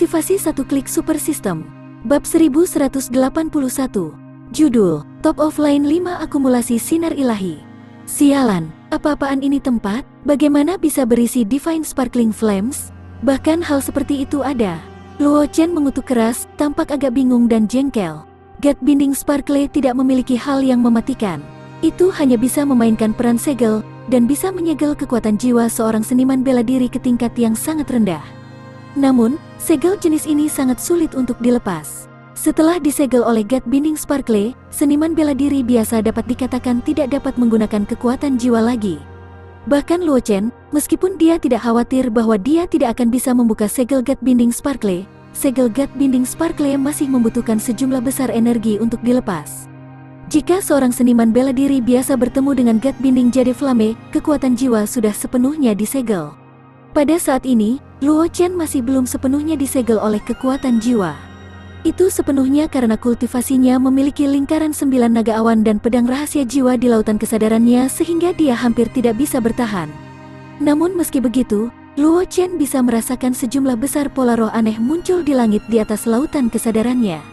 Kultivasi satu klik super system. Bab 1181. Judul, Top of Line 5 Akumulasi Sinar Ilahi. Sialan, apa-apaan ini tempat? Bagaimana bisa berisi Divine Sparkling Flames? Bahkan hal seperti itu ada. Luo Chen mengutuk keras, tampak agak bingung dan jengkel. God Binding Sparkle tidak memiliki hal yang mematikan. Itu hanya bisa memainkan peran segel, dan bisa menyegel kekuatan jiwa seorang seniman bela diri ke tingkat yang sangat rendah. Namun, segel jenis ini sangat sulit untuk dilepas. Setelah disegel oleh God Binding Sparkle, seniman bela diri biasa dapat dikatakan tidak dapat menggunakan kekuatan jiwa lagi. Bahkan Luo Chen, meskipun dia tidak khawatir bahwa dia tidak akan bisa membuka segel God Binding Sparkle, segel God Binding Sparkle masih membutuhkan sejumlah besar energi untuk dilepas. Jika seorang seniman bela diri biasa bertemu dengan God Binding Jade Flame, kekuatan jiwa sudah sepenuhnya disegel. Pada saat ini, Luo Chen masih belum sepenuhnya disegel oleh kekuatan jiwa. Itu sepenuhnya karena kultivasinya memiliki lingkaran 9 naga awan dan pedang rahasia jiwa di lautan kesadarannya sehingga dia hampir tidak bisa bertahan. Namun meski begitu, Luo Chen bisa merasakan sejumlah besar pola roh aneh muncul di langit di atas lautan kesadarannya.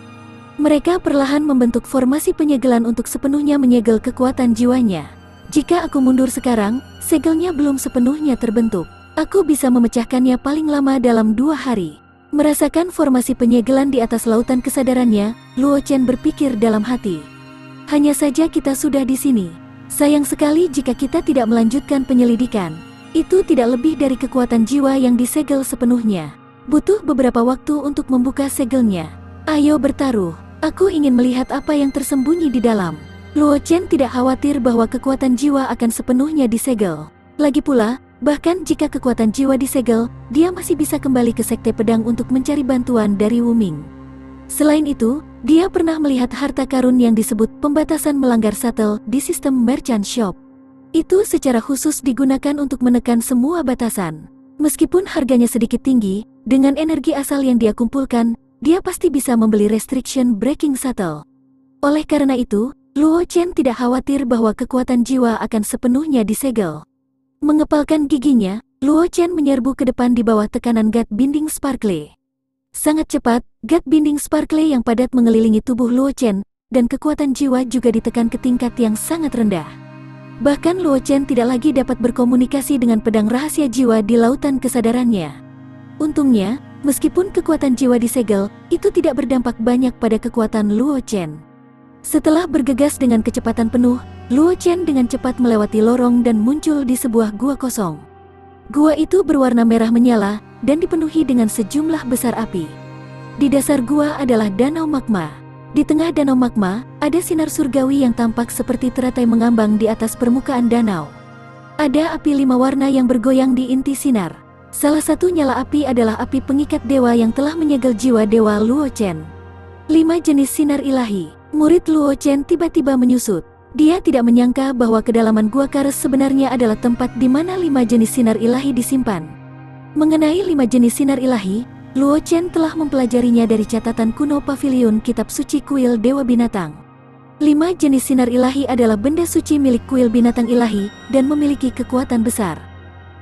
Mereka perlahan membentuk formasi penyegelan untuk sepenuhnya menyegel kekuatan jiwanya. Jika aku mundur sekarang, segelnya belum sepenuhnya terbentuk. Aku bisa memecahkannya paling lama dalam 2 hari. Merasakan formasi penyegelan di atas lautan kesadarannya, Luo Chen berpikir dalam hati. Hanya saja kita sudah di sini. Sayang sekali jika kita tidak melanjutkan penyelidikan. Itu tidak lebih dari kekuatan jiwa yang disegel sepenuhnya. Butuh beberapa waktu untuk membuka segelnya. Ayo bertaruh. Aku ingin melihat apa yang tersembunyi di dalam. Luo Chen tidak khawatir bahwa kekuatan jiwa akan sepenuhnya disegel. Lagi pula, bahkan jika kekuatan jiwa disegel, dia masih bisa kembali ke Sekte Pedang untuk mencari bantuan dari Wu Ming. Selain itu, dia pernah melihat harta karun yang disebut pembatasan melanggar shuttle di sistem Merchant Shop. Itu secara khusus digunakan untuk menekan semua batasan. Meskipun harganya sedikit tinggi, dengan energi asal yang dia kumpulkan, dia pasti bisa membeli Restriction Breaking Shuttle. Oleh karena itu, Luo Chen tidak khawatir bahwa kekuatan jiwa akan sepenuhnya disegel. Mengepalkan giginya, Luo Chen menyerbu ke depan di bawah tekanan God Binding Sparkle. Sangat cepat, God Binding Sparkle yang padat mengelilingi tubuh Luo Chen, dan kekuatan jiwa juga ditekan ke tingkat yang sangat rendah. Bahkan Luo Chen tidak lagi dapat berkomunikasi dengan pedang rahasia jiwa di lautan kesadarannya. Untungnya, meskipun kekuatan jiwa disegel, itu tidak berdampak banyak pada kekuatan Luo Chen. Setelah bergegas dengan kecepatan penuh, Luo Chen dengan cepat melewati lorong dan muncul di sebuah gua kosong. Gua itu berwarna merah menyala dan dipenuhi dengan sejumlah besar api. Di dasar gua adalah danau magma. Di tengah danau magma, ada sinar surgawi yang tampak seperti teratai mengambang di atas permukaan danau. Ada api 5 warna yang bergoyang di inti sinar. Salah satu nyala api adalah api pengikat dewa yang telah menyegel jiwa dewa Luo Chen. 5 jenis sinar ilahi. Murid Luo Chen tiba-tiba menyusut. Dia tidak menyangka bahwa kedalaman Gua Kares sebenarnya adalah tempat di mana 5 jenis sinar ilahi disimpan. Mengenai 5 jenis sinar ilahi, Luo Chen telah mempelajarinya dari catatan kuno Pavilion Kitab Suci Kuil Dewa Binatang. 5 jenis sinar ilahi adalah benda suci milik kuil binatang ilahi dan memiliki kekuatan besar.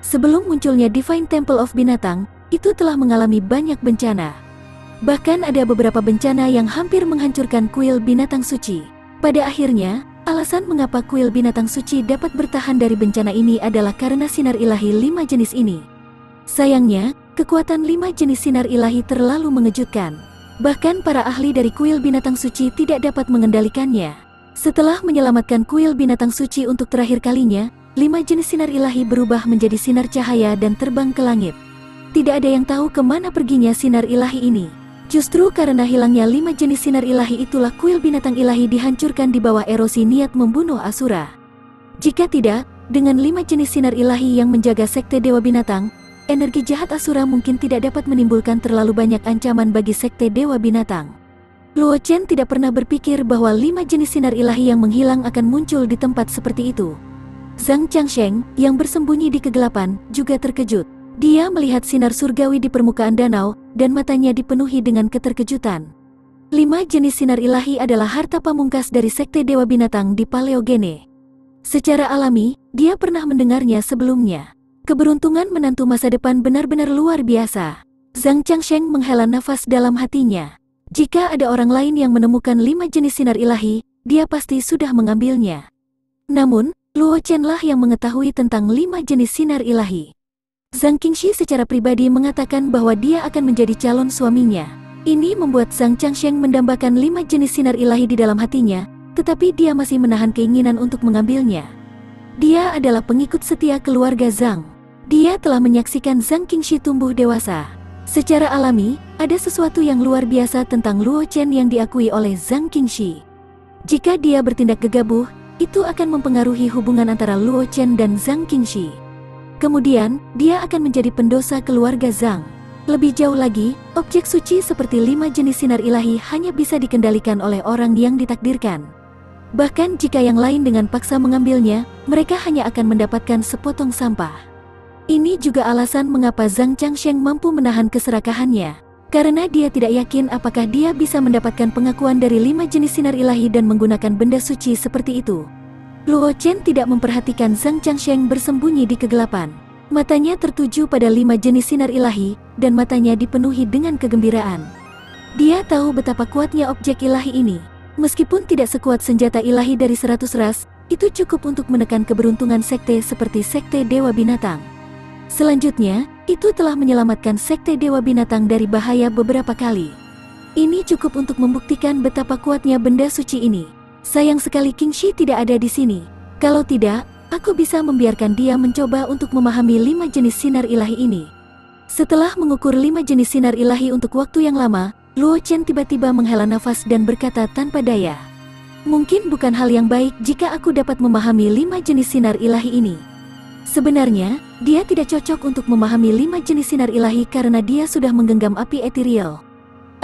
Sebelum munculnya Divine Temple of Binatang, itu telah mengalami banyak bencana. Bahkan ada beberapa bencana yang hampir menghancurkan kuil binatang suci. Pada akhirnya, alasan mengapa kuil binatang suci dapat bertahan dari bencana ini adalah karena sinar ilahi 5 jenis ini. Sayangnya, kekuatan 5 jenis sinar ilahi terlalu mengejutkan. Bahkan para ahli dari kuil binatang suci tidak dapat mengendalikannya. Setelah menyelamatkan kuil binatang suci untuk terakhir kalinya, 5 jenis sinar ilahi berubah menjadi sinar cahaya dan terbang ke langit. Tidak ada yang tahu kemana perginya sinar ilahi ini. Justru karena hilangnya 5 jenis sinar ilahi itulah kuil binatang ilahi dihancurkan di bawah erosi niat membunuh Asura. Jika tidak, dengan 5 jenis sinar ilahi yang menjaga Sekte Dewa Binatang, energi jahat Asura mungkin tidak dapat menimbulkan terlalu banyak ancaman bagi Sekte Dewa Binatang. Luo Chen tidak pernah berpikir bahwa 5 jenis sinar ilahi yang menghilang akan muncul di tempat seperti itu. Zhang Changsheng, yang bersembunyi di kegelapan, juga terkejut. Dia melihat sinar surgawi di permukaan danau, dan matanya dipenuhi dengan keterkejutan. 5 jenis sinar ilahi adalah harta pamungkas dari Sekte Dewa Binatang di Paleogene. Secara alami, dia pernah mendengarnya sebelumnya. Keberuntungan menantu masa depan benar-benar luar biasa. Zhang Changsheng menghela nafas dalam hatinya. Jika ada orang lain yang menemukan 5 jenis sinar ilahi, dia pasti sudah mengambilnya. Namun, Luo Chen lah yang mengetahui tentang 5 jenis sinar ilahi. Zhang Qingxi secara pribadi mengatakan bahwa dia akan menjadi calon suaminya. Ini membuat Zhang Changsheng mendambakan 5 jenis sinar ilahi di dalam hatinya, tetapi dia masih menahan keinginan untuk mengambilnya. Dia adalah pengikut setia keluarga Zhang. Dia telah menyaksikan Zhang Qingxi tumbuh dewasa. Secara alami, ada sesuatu yang luar biasa tentang Luo Chen yang diakui oleh Zhang Qingxi. Jika dia bertindak gegabah, itu akan mempengaruhi hubungan antara Luo Chen dan Zhang Qingxi. Kemudian, dia akan menjadi pendosa keluarga Zhang. Lebih jauh lagi, objek suci seperti 5 jenis sinar ilahi hanya bisa dikendalikan oleh orang yang ditakdirkan. Bahkan jika yang lain dengan paksa mengambilnya, mereka hanya akan mendapatkan sepotong sampah. Ini juga alasan mengapa Zhang Changsheng mampu menahan keserakahannya. Karena dia tidak yakin apakah dia bisa mendapatkan pengakuan dari 5 jenis sinar ilahi dan menggunakan benda suci seperti itu. Luo Chen tidak memperhatikan Zhang Changsheng bersembunyi di kegelapan. Matanya tertuju pada 5 jenis sinar ilahi, dan matanya dipenuhi dengan kegembiraan. Dia tahu betapa kuatnya objek ilahi ini. Meskipun tidak sekuat senjata ilahi dari 100 ras, itu cukup untuk menekan keberuntungan sekte seperti Sekte Dewa Binatang. Selanjutnya, itu telah menyelamatkan Sekte Dewa Binatang dari bahaya beberapa kali. Ini cukup untuk membuktikan betapa kuatnya benda suci ini. Sayang sekali Qingxi tidak ada di sini. Kalau tidak, aku bisa membiarkan dia mencoba untuk memahami 5 jenis sinar ilahi ini. Setelah mengukur 5 jenis sinar ilahi untuk waktu yang lama, Luo Chen tiba-tiba menghela nafas dan berkata tanpa daya. Mungkin bukan hal yang baik jika aku dapat memahami 5 jenis sinar ilahi ini. Sebenarnya, dia tidak cocok untuk memahami 5 jenis sinar ilahi karena dia sudah menggenggam api ethereal.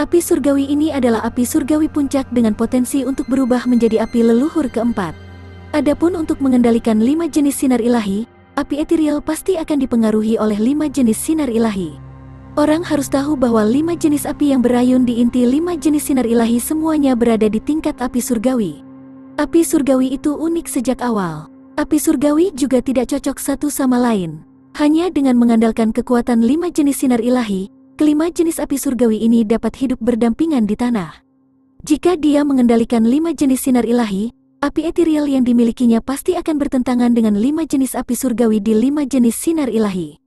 Api surgawi ini adalah api surgawi puncak dengan potensi untuk berubah menjadi api leluhur keempat. Adapun untuk mengendalikan 5 jenis sinar ilahi, api ethereal pasti akan dipengaruhi oleh 5 jenis sinar ilahi. Orang harus tahu bahwa 5 jenis api yang berayun di inti 5 jenis sinar ilahi semuanya berada di tingkat api surgawi. Api surgawi itu unik sejak awal. Api surgawi juga tidak cocok satu sama lain. Hanya dengan mengandalkan kekuatan 5 jenis sinar ilahi, kelima jenis api surgawi ini dapat hidup berdampingan di tanah. Jika dia mengendalikan 5 jenis sinar ilahi, api ethereal yang dimilikinya pasti akan bertentangan dengan 5 jenis api surgawi di 5 jenis sinar ilahi.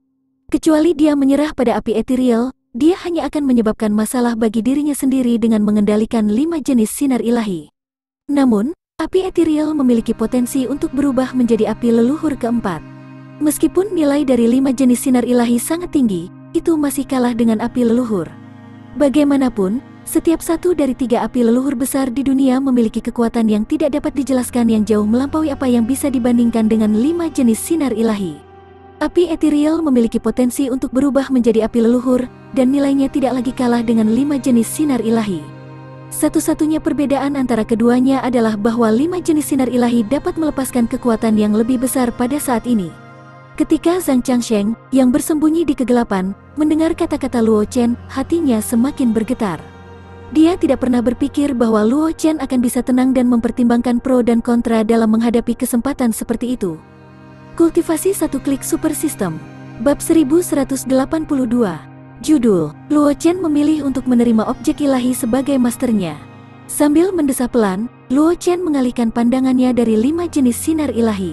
Kecuali dia menyerah pada api ethereal, dia hanya akan menyebabkan masalah bagi dirinya sendiri dengan mengendalikan 5 jenis sinar ilahi. Namun, api ethereal memiliki potensi untuk berubah menjadi api leluhur keempat. Meskipun nilai dari 5 jenis sinar ilahi sangat tinggi, itu masih kalah dengan api leluhur. Bagaimanapun, setiap satu dari 3 api leluhur besar di dunia memiliki kekuatan yang tidak dapat dijelaskan yang jauh melampaui apa yang bisa dibandingkan dengan 5 jenis sinar ilahi. Api ethereal memiliki potensi untuk berubah menjadi api leluhur, dan nilainya tidak lagi kalah dengan 5 jenis sinar ilahi. Satu-satunya perbedaan antara keduanya adalah bahwa 5 jenis sinar ilahi dapat melepaskan kekuatan yang lebih besar pada saat ini. Ketika Zhang Changsheng, yang bersembunyi di kegelapan, mendengar kata-kata Luo Chen, hatinya semakin bergetar. Dia tidak pernah berpikir bahwa Luo Chen akan bisa tenang dan mempertimbangkan pro dan kontra dalam menghadapi kesempatan seperti itu. Kultivasi 1 klik super system. Bab 1182. Judul, Luo Chen memilih untuk menerima objek ilahi sebagai masternya. Sambil mendesah pelan, Luo Chen mengalihkan pandangannya dari 5 jenis sinar ilahi.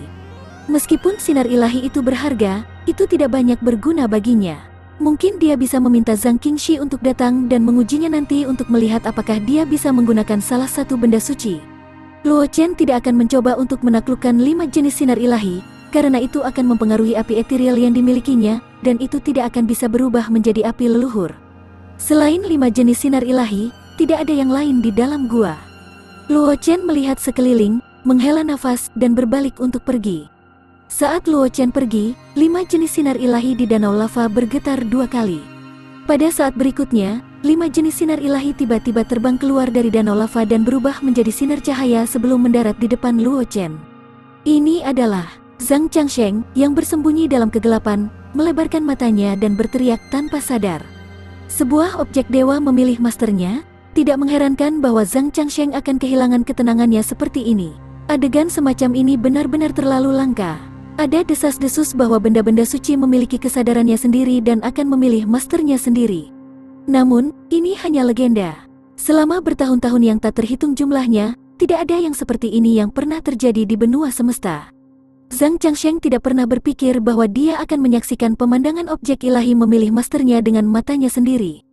Meskipun sinar ilahi itu berharga, itu tidak banyak berguna baginya. Mungkin dia bisa meminta Zhang Qingxi untuk datang dan mengujinya nanti untuk melihat apakah dia bisa menggunakan salah satu benda suci. Luo Chen tidak akan mencoba untuk menaklukkan 5 jenis sinar ilahi, karena itu akan mempengaruhi api ethereal yang dimilikinya, dan itu tidak akan bisa berubah menjadi api leluhur. Selain 5 jenis sinar ilahi, tidak ada yang lain di dalam gua. Luo Chen melihat sekeliling, menghela nafas, dan berbalik untuk pergi. Saat Luo Chen pergi, 5 jenis sinar ilahi di danau lava bergetar 2 kali. Pada saat berikutnya, 5 jenis sinar ilahi tiba-tiba terbang keluar dari danau lava dan berubah menjadi sinar cahaya sebelum mendarat di depan Luo Chen. Ini adalah Zhang Changsheng, yang bersembunyi dalam kegelapan, melebarkan matanya dan berteriak tanpa sadar. Sebuah objek dewa memilih masternya. Tidak mengherankan bahwa Zhang Changsheng akan kehilangan ketenangannya seperti ini. Adegan semacam ini benar-benar terlalu langka. Ada desas-desus bahwa benda-benda suci memiliki kesadarannya sendiri dan akan memilih masternya sendiri. Namun, ini hanya legenda. Selama bertahun-tahun yang tak terhitung jumlahnya, tidak ada yang seperti ini yang pernah terjadi di benua semesta. Zhang Changsheng tidak pernah berpikir bahwa dia akan menyaksikan pemandangan objek ilahi memilih masternya dengan matanya sendiri.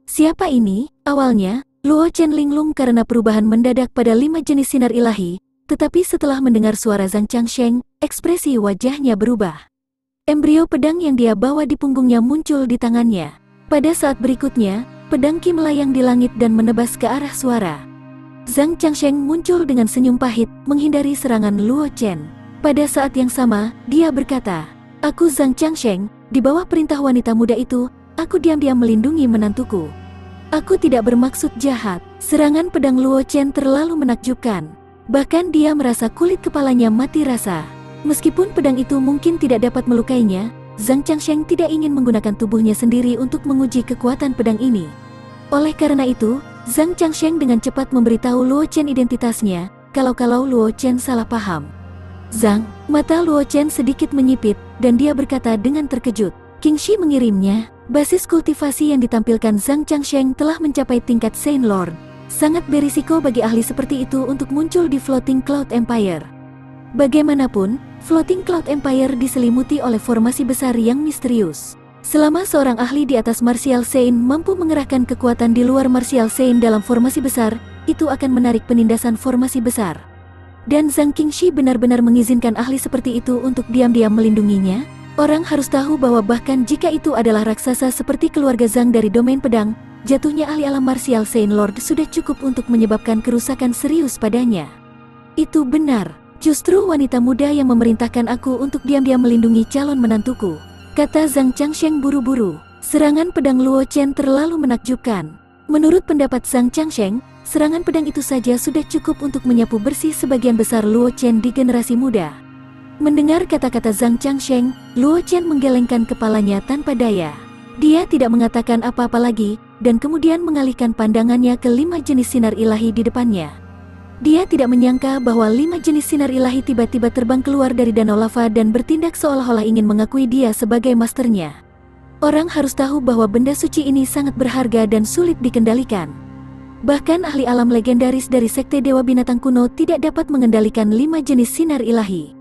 Siapa ini? Awalnya, Luo Chen linglung karena perubahan mendadak pada 5 jenis sinar ilahi, tetapi setelah mendengar suara Zhang Changsheng, ekspresi wajahnya berubah. Embrio pedang yang dia bawa di punggungnya muncul di tangannya. Pada saat berikutnya, pedang Qi melayang di langit dan menebas ke arah suara. Zhang Changsheng muncul dengan senyum pahit, menghindari serangan Luo Chen. Pada saat yang sama, dia berkata, "Aku Zhang Changsheng, di bawah perintah wanita muda itu, aku diam-diam melindungi menantuku. Aku tidak bermaksud jahat." Serangan pedang Luo Chen terlalu menakjubkan. Bahkan dia merasa kulit kepalanya mati rasa. Meskipun pedang itu mungkin tidak dapat melukainya, Zhang Changsheng tidak ingin menggunakan tubuhnya sendiri untuk menguji kekuatan pedang ini. Oleh karena itu, Zhang Changsheng dengan cepat memberitahu Luo Chen identitasnya, kalau Luo Chen salah paham. "Zhang," mata Luo Chen sedikit menyipit, dan dia berkata dengan terkejut, "Qingxi mengirimnya." Basis kultivasi yang ditampilkan Zhang Changsheng telah mencapai tingkat Saint Lord. Sangat berisiko bagi ahli seperti itu untuk muncul di Floating Cloud Empire. Bagaimanapun, Floating Cloud Empire diselimuti oleh formasi besar yang misterius. Selama seorang ahli di atas Martial Saint mampu mengerahkan kekuatan di luar Martial Saint dalam formasi besar, itu akan menarik penindasan formasi besar. Dan Zhang Qingxi benar-benar mengizinkan ahli seperti itu untuk diam-diam melindunginya? Orang harus tahu bahwa bahkan jika itu adalah raksasa seperti keluarga Zhang dari domain pedang, jatuhnya ahli alam Martial Saint Lord sudah cukup untuk menyebabkan kerusakan serius padanya. Itu benar, justru wanita muda yang memerintahkan aku untuk diam-diam melindungi calon menantuku, kata Zhang Changsheng buru-buru. Serangan pedang Luo Chen terlalu menakjubkan. Menurut pendapat Zhang Changsheng, serangan pedang itu saja sudah cukup untuk menyapu bersih sebagian besar Luo Chen di generasi muda. Mendengar kata-kata Zhang Changsheng, Luo Chen menggelengkan kepalanya tanpa daya. Dia tidak mengatakan apa-apa lagi, dan kemudian mengalihkan pandangannya ke 5 jenis sinar ilahi di depannya. Dia tidak menyangka bahwa 5 jenis sinar ilahi tiba-tiba terbang keluar dari danau lava dan bertindak seolah-olah ingin mengakui dia sebagai masternya. Orang harus tahu bahwa benda suci ini sangat berharga dan sulit dikendalikan. Bahkan ahli alam legendaris dari Sekte Dewa Binatang Kuno tidak dapat mengendalikan 5 jenis sinar ilahi.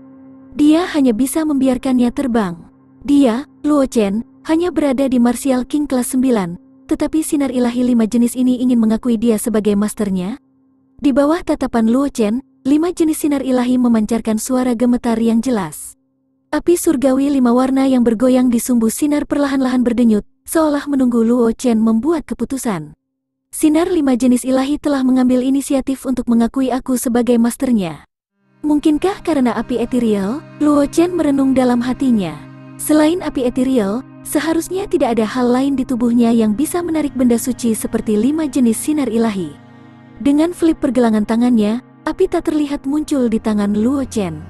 Dia hanya bisa membiarkannya terbang. Dia, Luo Chen, hanya berada di Martial King kelas 9, tetapi sinar ilahi 5 jenis ini ingin mengakui dia sebagai masternya. Di bawah tatapan Luo Chen, 5 jenis sinar ilahi memancarkan suara gemetar yang jelas. Api surgawi 5 warna yang bergoyang di sumbu sinar perlahan-lahan berdenyut, seolah menunggu Luo Chen membuat keputusan. Sinar 5 jenis ilahi telah mengambil inisiatif untuk mengakui aku sebagai masternya. Mungkinkah karena api ethereal? Luo Chen merenung dalam hatinya. Selain api ethereal, seharusnya tidak ada hal lain di tubuhnya yang bisa menarik benda suci seperti 5 jenis sinar ilahi. Dengan flip pergelangan tangannya, api tak terlihat muncul di tangan Luo Chen.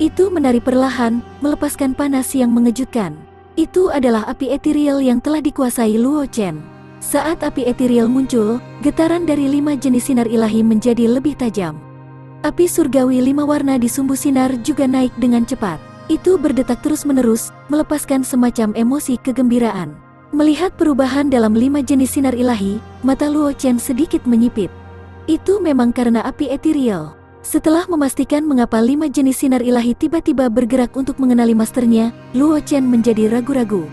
Itu menari perlahan, melepaskan panas yang mengejutkan. Itu adalah api ethereal yang telah dikuasai Luo Chen. Saat api ethereal muncul, getaran dari 5 jenis sinar ilahi menjadi lebih tajam. Api surgawi 5 warna di sumbu sinar juga naik dengan cepat. Itu berdetak terus-menerus, melepaskan semacam emosi kegembiraan. Melihat perubahan dalam 5 jenis sinar ilahi, mata Luo Chen sedikit menyipit. Itu memang karena api ethereal. Setelah memastikan mengapa 5 jenis sinar ilahi tiba-tiba bergerak untuk mengenali masternya, Luo Chen menjadi ragu-ragu.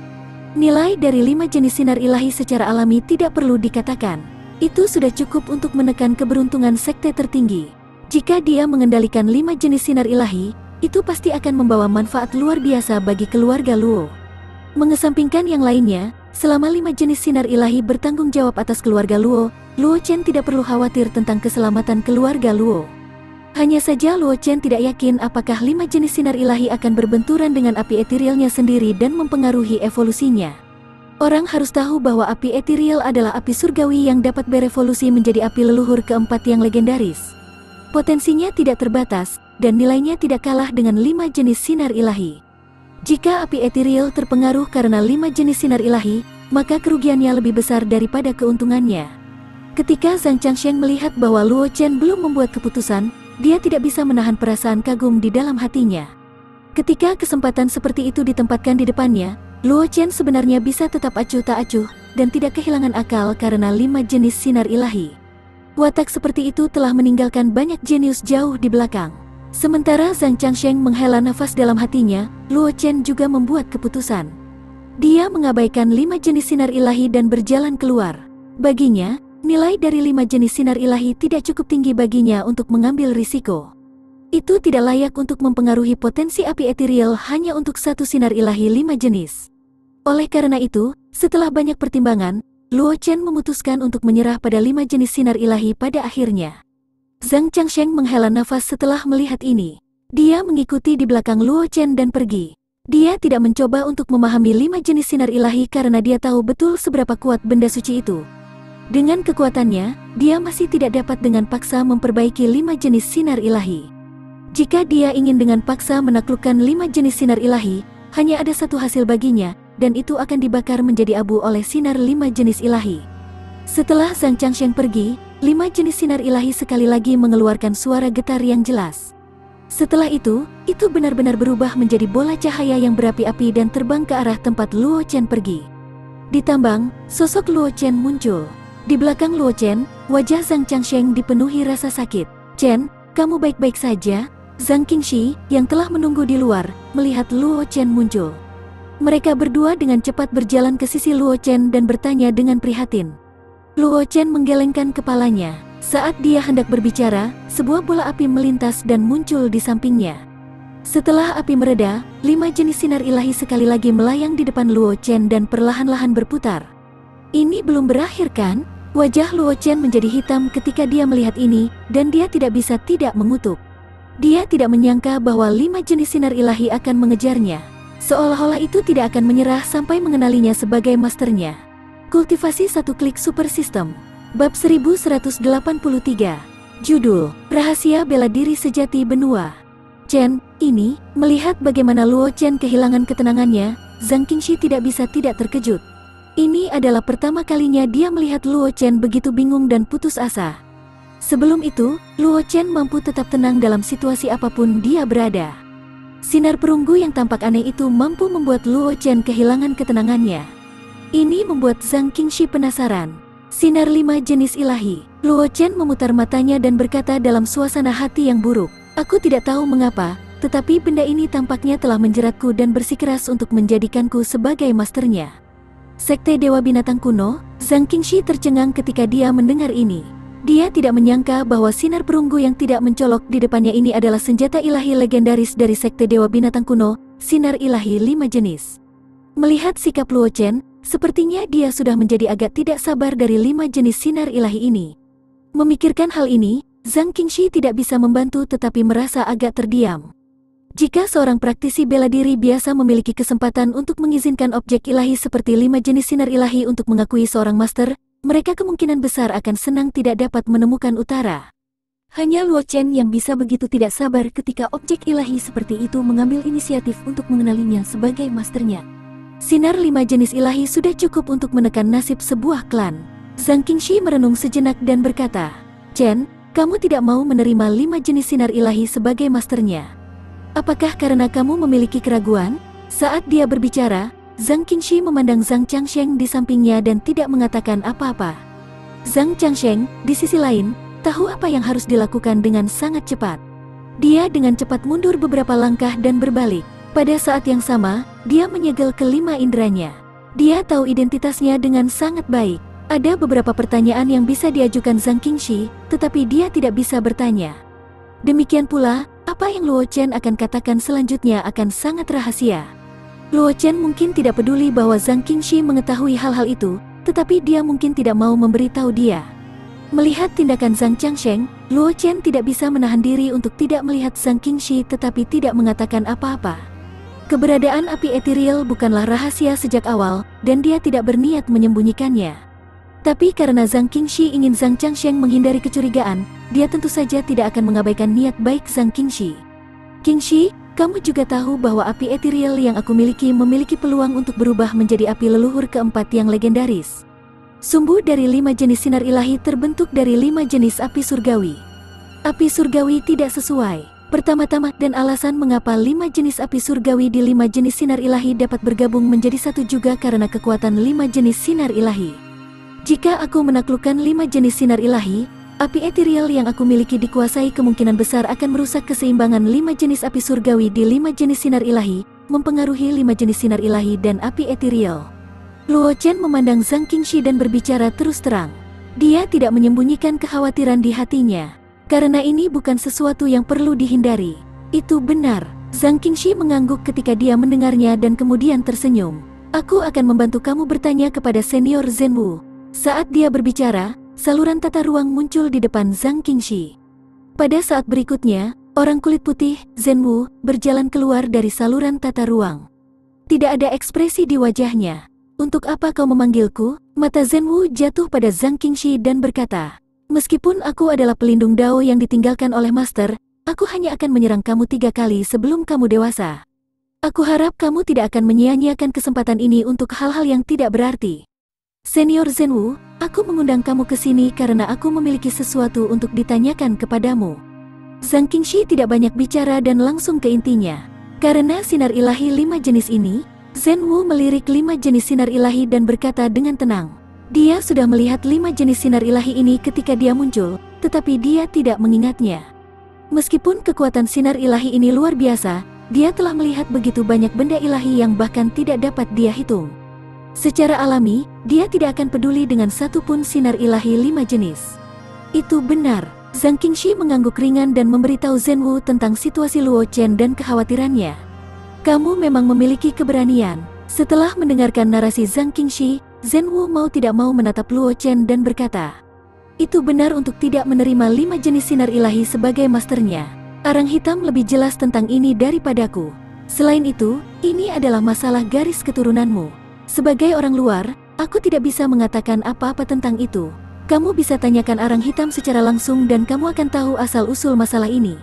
Nilai dari 5 jenis sinar ilahi secara alami tidak perlu dikatakan. Itu sudah cukup untuk menekan keberuntungan sekte tertinggi. Jika dia mengendalikan 5 jenis sinar ilahi, itu pasti akan membawa manfaat luar biasa bagi keluarga Luo. Mengesampingkan yang lainnya, selama 5 jenis sinar ilahi bertanggung jawab atas keluarga Luo, Luo Chen tidak perlu khawatir tentang keselamatan keluarga Luo. Hanya saja Luo Chen tidak yakin apakah 5 jenis sinar ilahi akan berbenturan dengan api etherealnya sendiri dan mempengaruhi evolusinya. Orang harus tahu bahwa api ethereal adalah api surgawi yang dapat berevolusi menjadi api leluhur keempat yang legendaris. Potensinya tidak terbatas, dan nilainya tidak kalah dengan 5 jenis sinar ilahi. Jika api ethereal terpengaruh karena 5 jenis sinar ilahi, maka kerugiannya lebih besar daripada keuntungannya. Ketika Zhang Changsheng melihat bahwa Luo Chen belum membuat keputusan, dia tidak bisa menahan perasaan kagum di dalam hatinya. Ketika kesempatan seperti itu ditempatkan di depannya, Luo Chen sebenarnya bisa tetap acuh tak acuh, dan tidak kehilangan akal karena 5 jenis sinar ilahi. Watak seperti itu telah meninggalkan banyak jenius jauh di belakang. Sementara Zhang Changsheng menghela nafas dalam hatinya, Luo Chen juga membuat keputusan. Dia mengabaikan 5 jenis sinar ilahi dan berjalan keluar. Baginya, nilai dari 5 jenis sinar ilahi tidak cukup tinggi baginya untuk mengambil risiko. Itu tidak layak untuk mempengaruhi potensi api ethereal hanya untuk satu sinar ilahi 5 jenis. Oleh karena itu, setelah banyak pertimbangan, Luo Chen memutuskan untuk menyerah pada 5 jenis sinar ilahi pada akhirnya. Zhang Changsheng menghela nafas setelah melihat ini. Dia mengikuti di belakang Luo Chen dan pergi. Dia tidak mencoba untuk memahami 5 jenis sinar ilahi karena dia tahu betul seberapa kuat benda suci itu. Dengan kekuatannya, dia masih tidak dapat dengan paksa memperbaiki 5 jenis sinar ilahi. Jika dia ingin dengan paksa menaklukkan 5 jenis sinar ilahi, hanya ada satu hasil baginya, dan itu akan dibakar menjadi abu oleh sinar 5 jenis ilahi. Setelah Zhang Changsheng pergi, 5 jenis sinar ilahi sekali lagi mengeluarkan suara getar yang jelas. Setelah itu benar-benar berubah menjadi bola cahaya yang berapi-api dan terbang ke arah tempat Luo Chen pergi. Di tambang, sosok Luo Chen muncul. Di belakang Luo Chen, wajah Zhang Changsheng dipenuhi rasa sakit. "Chen, kamu baik-baik saja?" Zhang Qingxi, yang telah menunggu di luar, melihat Luo Chen muncul. Mereka berdua dengan cepat berjalan ke sisi Luo Chen dan bertanya dengan prihatin. Luo Chen menggelengkan kepalanya. Saat dia hendak berbicara, sebuah bola api melintas dan muncul di sampingnya. Setelah api mereda, 5 jenis sinar ilahi sekali lagi melayang di depan Luo Chen dan perlahan-lahan berputar. Ini belum berakhir kan? Wajah Luo Chen menjadi hitam ketika dia melihat ini, dan dia tidak bisa tidak mengutuk. Dia tidak menyangka bahwa 5 jenis sinar ilahi akan mengejarnya. Seolah-olah itu tidak akan menyerah sampai mengenalinya sebagai masternya. Kultivasi 1 klik super system. Bab 1183. Judul, Rahasia Bela Diri Sejati Benua. Chen, ini, melihat bagaimana Luo Chen kehilangan ketenangannya, Zhang Qingxi tidak bisa tidak terkejut. Ini adalah pertama kalinya dia melihat Luo Chen begitu bingung dan putus asa. Sebelum itu, Luo Chen mampu tetap tenang dalam situasi apapun dia berada. Sinar perunggu yang tampak aneh itu mampu membuat Luo Chen kehilangan ketenangannya. Ini membuat Zhang Qingxi penasaran. Sinar 5 jenis ilahi. Luo Chen memutar matanya dan berkata dalam suasana hati yang buruk. "Aku tidak tahu mengapa, tetapi benda ini tampaknya telah menjeratku dan bersikeras untuk menjadikanku sebagai masternya." Sekte Dewa Binatang Kuno, Zhang Qingxi tercengang ketika dia mendengar ini. Dia tidak menyangka bahwa sinar perunggu yang tidak mencolok di depannya ini adalah senjata ilahi legendaris dari Sekte Dewa Binatang Kuno, sinar ilahi 5 jenis. Melihat sikap Luo Chen, sepertinya dia sudah menjadi agak tidak sabar dari 5 jenis sinar ilahi ini. Memikirkan hal ini, Zhang Qingxi tidak bisa membantu tetapi merasa agak terdiam. Jika seorang praktisi bela diri biasa memiliki kesempatan untuk mengizinkan objek ilahi seperti 5 jenis sinar ilahi untuk mengakui seorang master, mereka kemungkinan besar akan senang tidak dapat menemukan utara. Hanya Luo Chen yang bisa begitu tidak sabar ketika objek ilahi seperti itu mengambil inisiatif untuk mengenalinya sebagai masternya. Sinar 5 jenis ilahi sudah cukup untuk menekan nasib sebuah klan. Zhang Qingxi merenung sejenak dan berkata, "Chen, kamu tidak mau menerima 5 jenis sinar ilahi sebagai masternya. Apakah karena kamu memiliki keraguan?" Saat dia berbicara, Zhang Qingxi memandang Zhang Changsheng di sampingnya dan tidak mengatakan apa-apa. Zhang Changsheng, di sisi lain, tahu apa yang harus dilakukan dengan sangat cepat. Dia dengan cepat mundur beberapa langkah dan berbalik. Pada saat yang sama, dia menyegel kelima inderanya. Dia tahu identitasnya dengan sangat baik. Ada beberapa pertanyaan yang bisa diajukan Zhang Qingxi, tetapi dia tidak bisa bertanya. Demikian pula, apa yang Luo Chen akan katakan selanjutnya akan sangat rahasia. Luo Chen mungkin tidak peduli bahwa Zhang Qingxi mengetahui hal-hal itu, tetapi dia mungkin tidak mau memberitahu dia. Melihat tindakan Zhang Changsheng, Luo Chen tidak bisa menahan diri untuk tidak melihat Zhang Qingxi tetapi tidak mengatakan apa-apa. Keberadaan api ethereal bukanlah rahasia sejak awal, dan dia tidak berniat menyembunyikannya. Tapi karena Zhang Qingxi ingin Zhang Changsheng menghindari kecurigaan, dia tentu saja tidak akan mengabaikan niat baik Zhang Qingxi. "Qingxi, kamu juga tahu bahwa api ethereal yang aku miliki memiliki peluang untuk berubah menjadi api leluhur keempat yang legendaris. Sumbu dari 5 jenis sinar ilahi terbentuk dari 5 jenis api surgawi. Api surgawi tidak sesuai. Pertama-tama, dan alasan mengapa 5 jenis api surgawi di 5 jenis sinar ilahi dapat bergabung menjadi satu juga karena kekuatan 5 jenis sinar ilahi. Jika aku menaklukkan 5 jenis sinar ilahi, api ethereal yang aku miliki dikuasai kemungkinan besar akan merusak keseimbangan 5 jenis api surgawi di 5 jenis sinar ilahi, mempengaruhi 5 jenis sinar ilahi dan api ethereal. Luo Chen memandang Zhang Qingxi dan berbicara terus terang. Dia tidak menyembunyikan kekhawatiran di hatinya. Karena ini bukan sesuatu yang perlu dihindari. Itu benar. Zhang Qingxi mengangguk ketika dia mendengarnya dan kemudian tersenyum. Aku akan membantu kamu bertanya kepada senior Zhenwu. Saat dia berbicara, saluran tata ruang muncul di depan Zhang Qingxi. Pada saat berikutnya, orang kulit putih, Zhenwu, berjalan keluar dari saluran tata ruang. Tidak ada ekspresi di wajahnya. Untuk apa kau memanggilku? Mata Zhenwu jatuh pada Zhang Qingxi dan berkata, meskipun aku adalah pelindung Dao yang ditinggalkan oleh Master, aku hanya akan menyerang kamu 3 kali sebelum kamu dewasa. Aku harap kamu tidak akan menyia-nyiakan kesempatan ini untuk hal-hal yang tidak berarti. Senior Zhenwu, aku mengundang kamu ke sini karena aku memiliki sesuatu untuk ditanyakan kepadamu. Zhang Qingxi tidak banyak bicara dan langsung ke intinya. Karena sinar ilahi 5 jenis ini, Zhenwu melirik 5 jenis sinar ilahi dan berkata dengan tenang. Dia sudah melihat 5 jenis sinar ilahi ini ketika dia muncul, tetapi dia tidak mengingatnya. Meskipun kekuatan sinar ilahi ini luar biasa, dia telah melihat begitu banyak benda ilahi yang bahkan tidak dapat dia hitung. Secara alami, dia tidak akan peduli dengan satu pun sinar ilahi 5 jenis. Itu benar. Zhang Qingxi mengangguk ringan dan memberitahu Zhenwu tentang situasi Luo Chen dan kekhawatirannya. Kamu memang memiliki keberanian. Setelah mendengarkan narasi Zhang Qingxi, Zhenwu mau tidak mau menatap Luo Chen dan berkata, itu benar untuk tidak menerima 5 jenis sinar ilahi sebagai masternya. Arang hitam lebih jelas tentang ini daripadaku. Selain itu, ini adalah masalah garis keturunanmu. Sebagai orang luar, aku tidak bisa mengatakan apa-apa tentang itu. Kamu bisa tanyakan arang hitam secara langsung dan kamu akan tahu asal-usul masalah ini.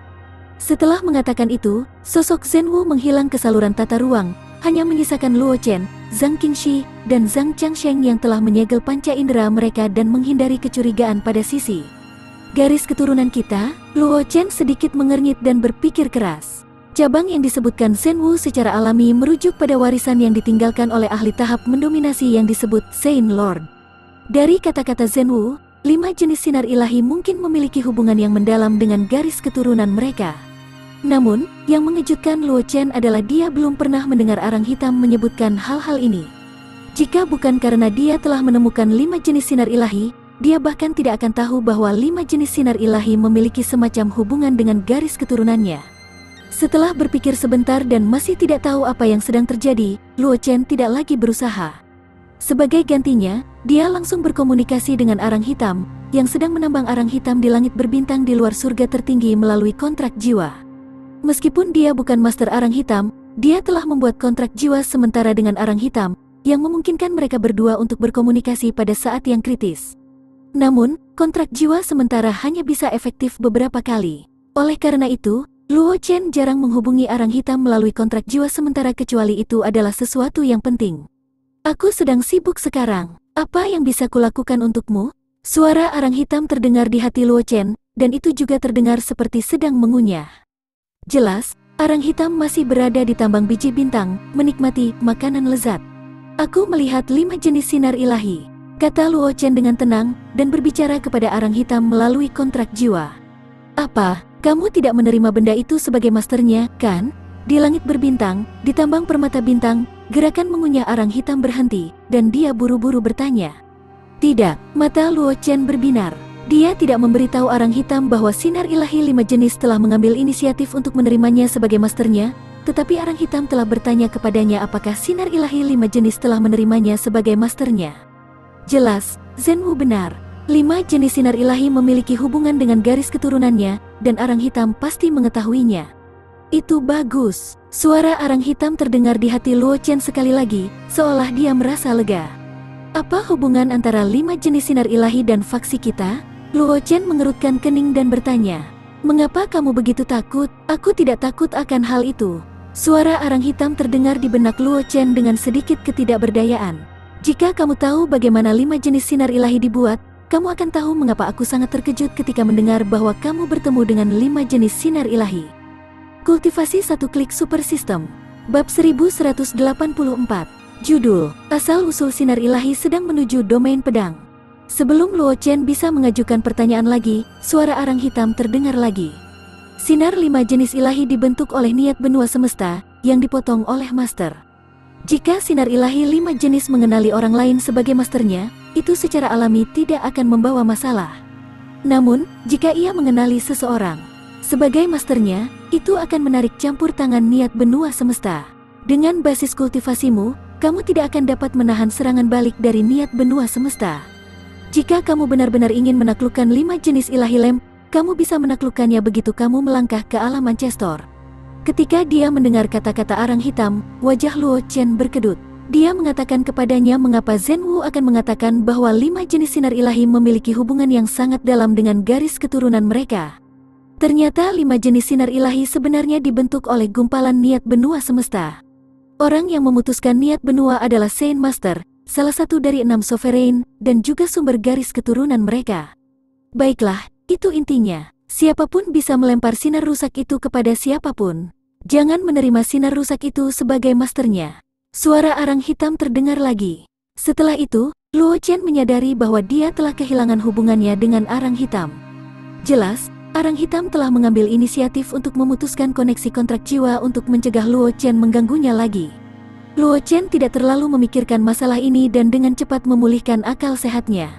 Setelah mengatakan itu, sosok Zhenwu menghilang ke saluran tata ruang, hanya menyisakan Luo Chen, Zhang Qingxi, dan Zhang Changsheng yang telah menyegel panca indera mereka dan menghindari kecurigaan pada sisi. Garis keturunan kita, Luo Chen sedikit mengernyit dan berpikir keras. Cabang yang disebutkan Zhenwu secara alami merujuk pada warisan yang ditinggalkan oleh ahli tahap mendominasi yang disebut Saint Lord. Dari kata-kata Zhenwu, 5 jenis sinar ilahi mungkin memiliki hubungan yang mendalam dengan garis keturunan mereka. Namun, yang mengejutkan Luo Chen adalah dia belum pernah mendengar arang hitam menyebutkan hal-hal ini. Jika bukan karena dia telah menemukan 5 jenis sinar ilahi, dia bahkan tidak akan tahu bahwa 5 jenis sinar ilahi memiliki semacam hubungan dengan garis keturunannya. Setelah berpikir sebentar dan masih tidak tahu apa yang sedang terjadi, Luo Chen tidak lagi berusaha. Sebagai gantinya, dia langsung berkomunikasi dengan arang hitam, yang sedang menambang arang hitam di langit berbintang di luar surga tertinggi melalui kontrak jiwa. Meskipun dia bukan master arang hitam, dia telah membuat kontrak jiwa sementara dengan arang hitam, yang memungkinkan mereka berdua untuk berkomunikasi pada saat yang kritis. Namun, kontrak jiwa sementara hanya bisa efektif beberapa kali. Oleh karena itu, Luo Chen jarang menghubungi arang hitam melalui kontrak jiwa sementara kecuali itu adalah sesuatu yang penting. Aku sedang sibuk sekarang. Apa yang bisa kulakukan untukmu? Suara arang hitam terdengar di hati Luo Chen, dan itu juga terdengar seperti sedang mengunyah. Jelas, arang hitam masih berada di tambang biji bintang, menikmati makanan lezat. Aku melihat 5 jenis sinar ilahi, kata Luo Chen dengan tenang, dan berbicara kepada arang hitam melalui kontrak jiwa. Apa, kamu tidak menerima benda itu sebagai masternya, kan? Di langit berbintang, di tambang permata bintang, gerakan mengunyah arang hitam berhenti, dan dia buru-buru bertanya. Tidak, mata Luo Chen berbinar. Dia tidak memberitahu arang hitam bahwa sinar ilahi 5 jenis telah mengambil inisiatif untuk menerimanya sebagai masternya, tetapi arang hitam telah bertanya kepadanya apakah sinar ilahi 5 jenis telah menerimanya sebagai masternya. Jelas, Zhenwu benar. 5 jenis sinar ilahi memiliki hubungan dengan garis keturunannya, dan arang hitam pasti mengetahuinya. Itu bagus. Suara arang hitam terdengar di hati Luo Chen sekali lagi, seolah dia merasa lega. Apa hubungan antara 5 jenis sinar ilahi dan faksi kita? Luo Chen mengerutkan kening dan bertanya, mengapa kamu begitu takut? Aku tidak takut akan hal itu. Suara arang hitam terdengar di benak Luo Chen dengan sedikit ketidakberdayaan. Jika kamu tahu bagaimana 5 jenis sinar ilahi dibuat, kamu akan tahu mengapa aku sangat terkejut ketika mendengar bahwa kamu bertemu dengan 5 jenis sinar ilahi. Kultivasi satu klik super sistem. Bab 1184. Judul, Asal-usul sinar ilahi sedang menuju domain pedang. Sebelum Luo Chen bisa mengajukan pertanyaan lagi, suara arang hitam terdengar lagi. Sinar 5 jenis ilahi dibentuk oleh niat benua semesta, yang dipotong oleh master. Jika sinar ilahi 5 jenis mengenali orang lain sebagai masternya, itu secara alami tidak akan membawa masalah. Namun, jika ia mengenali seseorang sebagai masternya, itu akan menarik campur tangan niat benua semesta. Dengan basis kultivasimu, kamu tidak akan dapat menahan serangan balik dari niat benua semesta. Jika kamu benar-benar ingin menaklukkan 5 jenis ilahi lem, kamu bisa menaklukkannya begitu kamu melangkah ke alam Ancestor. Ketika dia mendengar kata-kata arang hitam, wajah Luo Chen berkedut. Dia mengatakan kepadanya mengapa Zhen Wu akan mengatakan bahwa 5 jenis sinar ilahi memiliki hubungan yang sangat dalam dengan garis keturunan mereka. Ternyata 5 jenis sinar ilahi sebenarnya dibentuk oleh gumpalan niat benua semesta. Orang yang memutuskan niat benua adalah Saint Master, salah satu dari 6 sovereign, dan juga sumber garis keturunan mereka. Baiklah, itu intinya. Siapapun bisa melempar sinar rusak itu kepada siapapun. Jangan menerima sinar rusak itu sebagai masternya. Suara arang hitam terdengar lagi. Setelah itu, Luo Chen menyadari bahwa dia telah kehilangan hubungannya dengan arang hitam. Jelas, arang hitam telah mengambil inisiatif untuk memutuskan koneksi kontrak jiwa untuk mencegah Luo Chen mengganggunya lagi. Luo Chen tidak terlalu memikirkan masalah ini dan dengan cepat memulihkan akal sehatnya.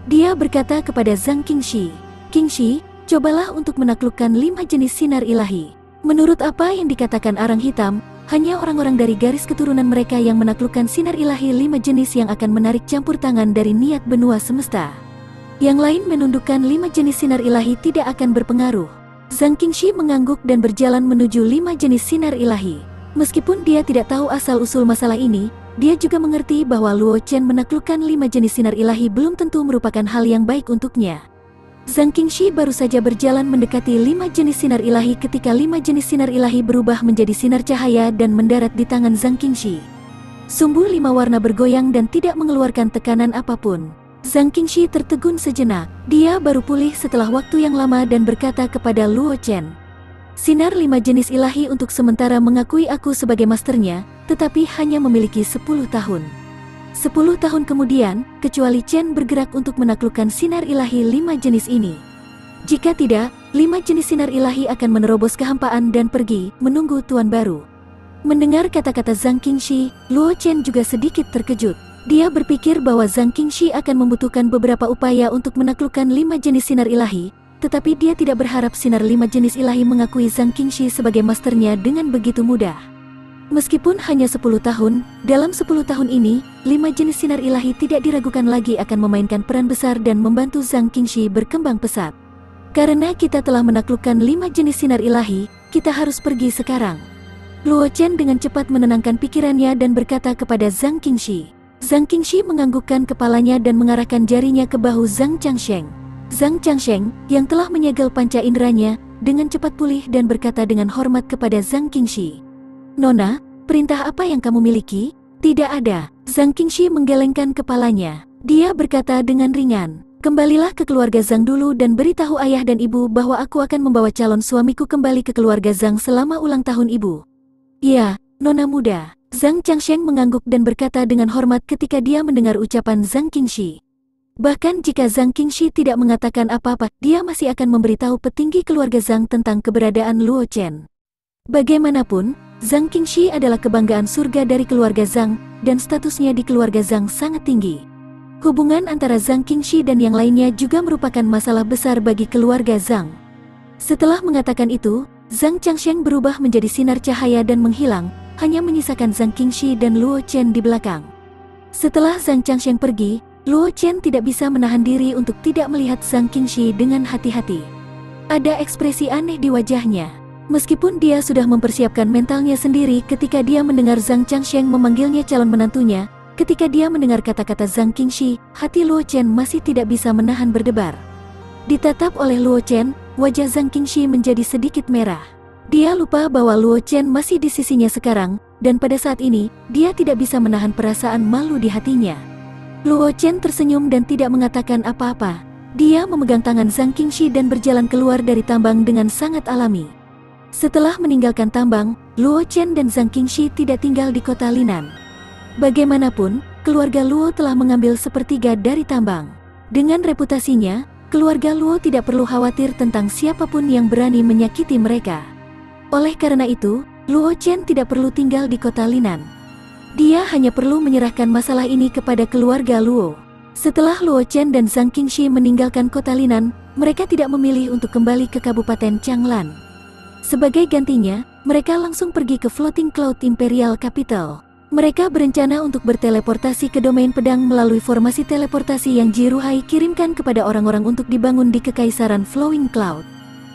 Dia berkata kepada Zhang Qingxi, "Qingxi, cobalah untuk menaklukkan 5 jenis sinar ilahi." Menurut apa yang dikatakan arang hitam, hanya orang-orang dari garis keturunan mereka yang menaklukkan sinar ilahi 5 jenis yang akan menarik campur tangan dari niat benua semesta. Yang lain menundukkan 5 jenis sinar ilahi tidak akan berpengaruh. Zhang Qingxi mengangguk dan berjalan menuju 5 jenis sinar ilahi. Meskipun dia tidak tahu asal-usul masalah ini, dia juga mengerti bahwa Luo Chen menaklukkan 5 jenis sinar ilahi belum tentu merupakan hal yang baik untuknya. Zhang Qingxi baru saja berjalan mendekati 5 jenis sinar ilahi ketika 5 jenis sinar ilahi berubah menjadi sinar cahaya dan mendarat di tangan Zhang Qingxi. Sumbu 5 warna bergoyang dan tidak mengeluarkan tekanan apapun. Zhang Qingxi tertegun sejenak. Dia baru pulih setelah waktu yang lama dan berkata kepada Luo Chen, "Sinar 5 jenis ilahi untuk sementara mengakui aku sebagai masternya, tetapi hanya memiliki 10 tahun. 10 tahun kemudian, kecuali Chen bergerak untuk menaklukkan sinar ilahi 5 jenis ini. Jika tidak, 5 jenis sinar ilahi akan menerobos kehampaan dan pergi, menunggu tuan baru." Mendengar kata-kata Zhang Qingxi, Luo Chen juga sedikit terkejut. Dia berpikir bahwa Zhang Qingxi akan membutuhkan beberapa upaya untuk menaklukkan 5 jenis sinar ilahi, tetapi dia tidak berharap sinar 5 jenis ilahi mengakui Zhang Qingxi sebagai masternya dengan begitu mudah. Meskipun hanya 10 tahun, dalam 10 tahun ini, 5 jenis sinar ilahi tidak diragukan lagi akan memainkan peran besar dan membantu Zhang Qingxi berkembang pesat. Karena kita telah menaklukkan 5 jenis sinar ilahi, kita harus pergi sekarang. Luo Chen dengan cepat menenangkan pikirannya dan berkata kepada Zhang Qingxi. Zhang Qingxi menganggukkan kepalanya dan mengarahkan jarinya ke bahu Zhang Changsheng. Zhang Changsheng, yang telah menyegel panca inderanya, dengan cepat pulih dan berkata dengan hormat kepada Zhang Qingxi, "Nona, perintah apa yang kamu miliki?" "Tidak ada." Zhang Qingxi menggelengkan kepalanya. Dia berkata dengan ringan, "Kembalilah ke keluarga Zhang dulu dan beritahu ayah dan ibu bahwa aku akan membawa calon suamiku kembali ke keluarga Zhang selama ulang tahun ibu." "Ya, Nona muda." Zhang Changsheng mengangguk dan berkata dengan hormat ketika dia mendengar ucapan Zhang Qingxi. Bahkan jika Zhang Qingxi tidak mengatakan apa-apa, dia masih akan memberitahu petinggi keluarga Zhang tentang keberadaan Luo Chen. Bagaimanapun, Zhang Qingxi adalah kebanggaan surga dari keluarga Zhang, dan statusnya di keluarga Zhang sangat tinggi. Hubungan antara Zhang Qingxi dan yang lainnya juga merupakan masalah besar bagi keluarga Zhang. Setelah mengatakan itu, Zhang Changsheng berubah menjadi sinar cahaya dan menghilang, hanya menyisakan Zhang Qingxi dan Luo Chen di belakang. Setelah Zhang Changsheng pergi, Luo Chen tidak bisa menahan diri untuk tidak melihat Zhang Qingxi dengan hati-hati. Ada ekspresi aneh di wajahnya. Meskipun dia sudah mempersiapkan mentalnya sendiri ketika dia mendengar Zhang Changsheng memanggilnya calon menantunya, ketika dia mendengar kata-kata Zhang Qingxi, hati Luo Chen masih tidak bisa menahan berdebar. Ditatap oleh Luo Chen, wajah Zhang Qingxi menjadi sedikit merah. Dia lupa bahwa Luo Chen masih di sisinya sekarang, dan pada saat ini, dia tidak bisa menahan perasaan malu di hatinya. Luo Chen tersenyum dan tidak mengatakan apa-apa. Dia memegang tangan Zhang Qingxi dan berjalan keluar dari tambang dengan sangat alami. Setelah meninggalkan tambang, Luo Chen dan Zhang Qingxi tidak tinggal di kota Linan. Bagaimanapun, keluarga Luo telah mengambil sepertiga dari tambang. Dengan reputasinya, keluarga Luo tidak perlu khawatir tentang siapapun yang berani menyakiti mereka. Oleh karena itu, Luo Chen tidak perlu tinggal di kota Linan. Dia hanya perlu menyerahkan masalah ini kepada keluarga Luo. Setelah Luo Chen dan Zhang Qingxi meninggalkan kota Linan, mereka tidak memilih untuk kembali ke Kabupaten Changlan. Sebagai gantinya, mereka langsung pergi ke Floating Cloud Imperial Capital. Mereka berencana untuk berteleportasi ke domain pedang melalui formasi teleportasi yang Jiruhai kirimkan kepada orang-orang untuk dibangun di Kekaisaran Flowing Cloud.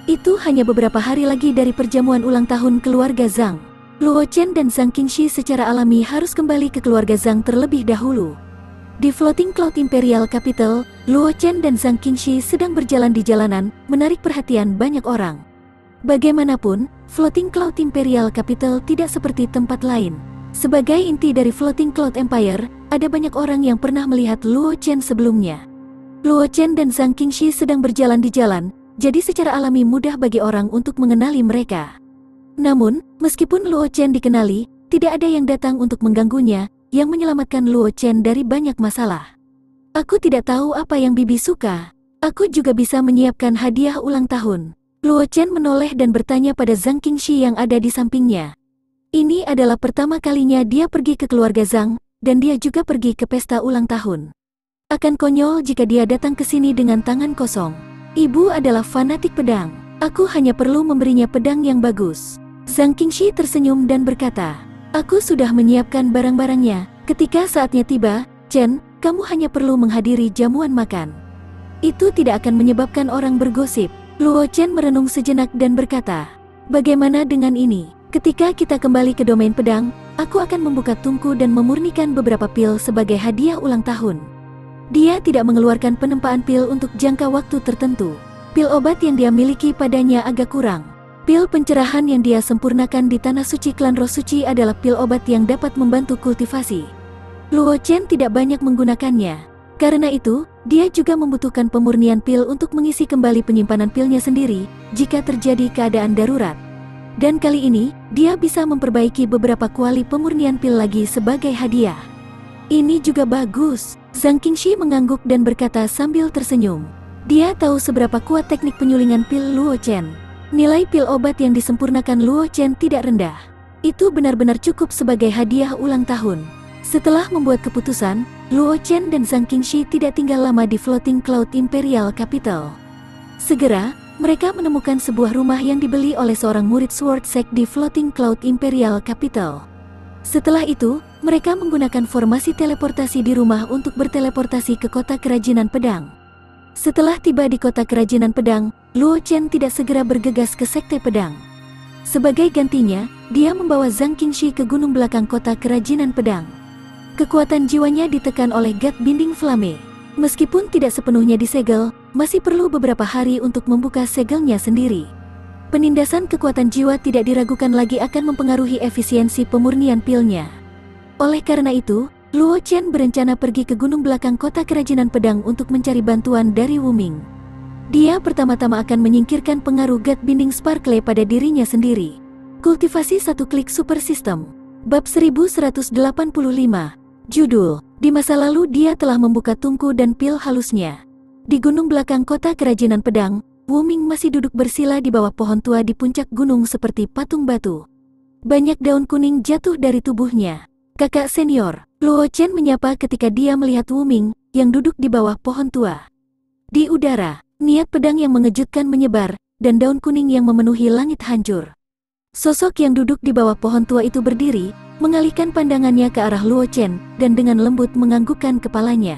Itu hanya beberapa hari lagi dari perjamuan ulang tahun keluarga Zhang. Luo Chen dan Zhang Qingxi secara alami harus kembali ke keluarga Zhang terlebih dahulu. Di Floating Cloud Imperial Capital, Luo Chen dan Zhang Qingxi sedang berjalan di jalanan, menarik perhatian banyak orang. Bagaimanapun, Floating Cloud Imperial Capital tidak seperti tempat lain. Sebagai inti dari Floating Cloud Empire, ada banyak orang yang pernah melihat Luo Chen sebelumnya. Luo Chen dan Zhang Qingxi sedang berjalan di jalan, jadi secara alami mudah bagi orang untuk mengenali mereka. Namun, meskipun Luo Chen dikenali, tidak ada yang datang untuk mengganggunya, yang menyelamatkan Luo Chen dari banyak masalah. Aku tidak tahu apa yang Bibi suka. Aku juga bisa menyiapkan hadiah ulang tahun. Luo Chen menoleh dan bertanya pada Zhang Qingxi yang ada di sampingnya. Ini adalah pertama kalinya dia pergi ke keluarga Zhang, dan dia juga pergi ke pesta ulang tahun. Akan konyol jika dia datang ke sini dengan tangan kosong. Ibu adalah fanatik pedang. Aku hanya perlu memberinya pedang yang bagus. Zhang Qingxi tersenyum dan berkata, aku sudah menyiapkan barang-barangnya. Ketika saatnya tiba, Chen, kamu hanya perlu menghadiri jamuan makan. Itu tidak akan menyebabkan orang bergosip. Luo Chen merenung sejenak dan berkata, bagaimana dengan ini? Ketika kita kembali ke domain pedang, aku akan membuka tungku dan memurnikan beberapa pil sebagai hadiah ulang tahun. Dia tidak mengeluarkan penempaan pil untuk jangka waktu tertentu. Pil obat yang dia miliki padanya agak kurang. Pil pencerahan yang dia sempurnakan di Tanah Suci Klan Roh Suci adalah pil obat yang dapat membantu kultivasi. Luo Chen tidak banyak menggunakannya. Karena itu, dia juga membutuhkan pemurnian pil untuk mengisi kembali penyimpanan pilnya sendiri jika terjadi keadaan darurat. Dan kali ini, dia bisa memperbaiki beberapa kuali pemurnian pil lagi sebagai hadiah. Ini juga bagus. Zhang Qingxi mengangguk dan berkata sambil tersenyum. Dia tahu seberapa kuat teknik penyulingan pil Luo Chen. Nilai pil obat yang disempurnakan Luo Chen tidak rendah. Itu benar-benar cukup sebagai hadiah ulang tahun. Setelah membuat keputusan, Luo Chen dan Zhang Qingxi tidak tinggal lama di Floating Cloud Imperial Capital. Segera, mereka menemukan sebuah rumah yang dibeli oleh seorang murid Sword Sect di Floating Cloud Imperial Capital. Setelah itu, mereka menggunakan formasi teleportasi di rumah untuk berteleportasi ke kota kerajinan pedang. Setelah tiba di kota kerajinan pedang, Luo Chen tidak segera bergegas ke sekte pedang. Sebagai gantinya, dia membawa Zhang Qingxi ke gunung belakang kota kerajinan pedang. Kekuatan jiwanya ditekan oleh God Binding Flame. Meskipun tidak sepenuhnya disegel, masih perlu beberapa hari untuk membuka segelnya sendiri. Penindasan kekuatan jiwa tidak diragukan lagi akan mempengaruhi efisiensi pemurnian pilnya. Oleh karena itu, Luo Chen berencana pergi ke gunung belakang kota kerajinan pedang untuk mencari bantuan dari Wu Ming. Dia pertama-tama akan menyingkirkan pengaruh God Binding Sparkle pada dirinya sendiri. Kultivasi satu klik super system. Bab 1185. Judul, di masa lalu dia telah membuka tungku dan pil halusnya. Di gunung belakang kota kerajinan pedang, Wu Ming masih duduk bersila di bawah pohon tua di puncak gunung seperti patung batu. Banyak daun kuning jatuh dari tubuhnya. Kakak senior, Luo Chen menyapa ketika dia melihat Wu Ming, yang duduk di bawah pohon tua. Di udara, niat pedang yang mengejutkan menyebar, dan daun kuning yang memenuhi langit hancur. Sosok yang duduk di bawah pohon tua itu berdiri, mengalihkan pandangannya ke arah Luo Chen, dan dengan lembut menganggukkan kepalanya.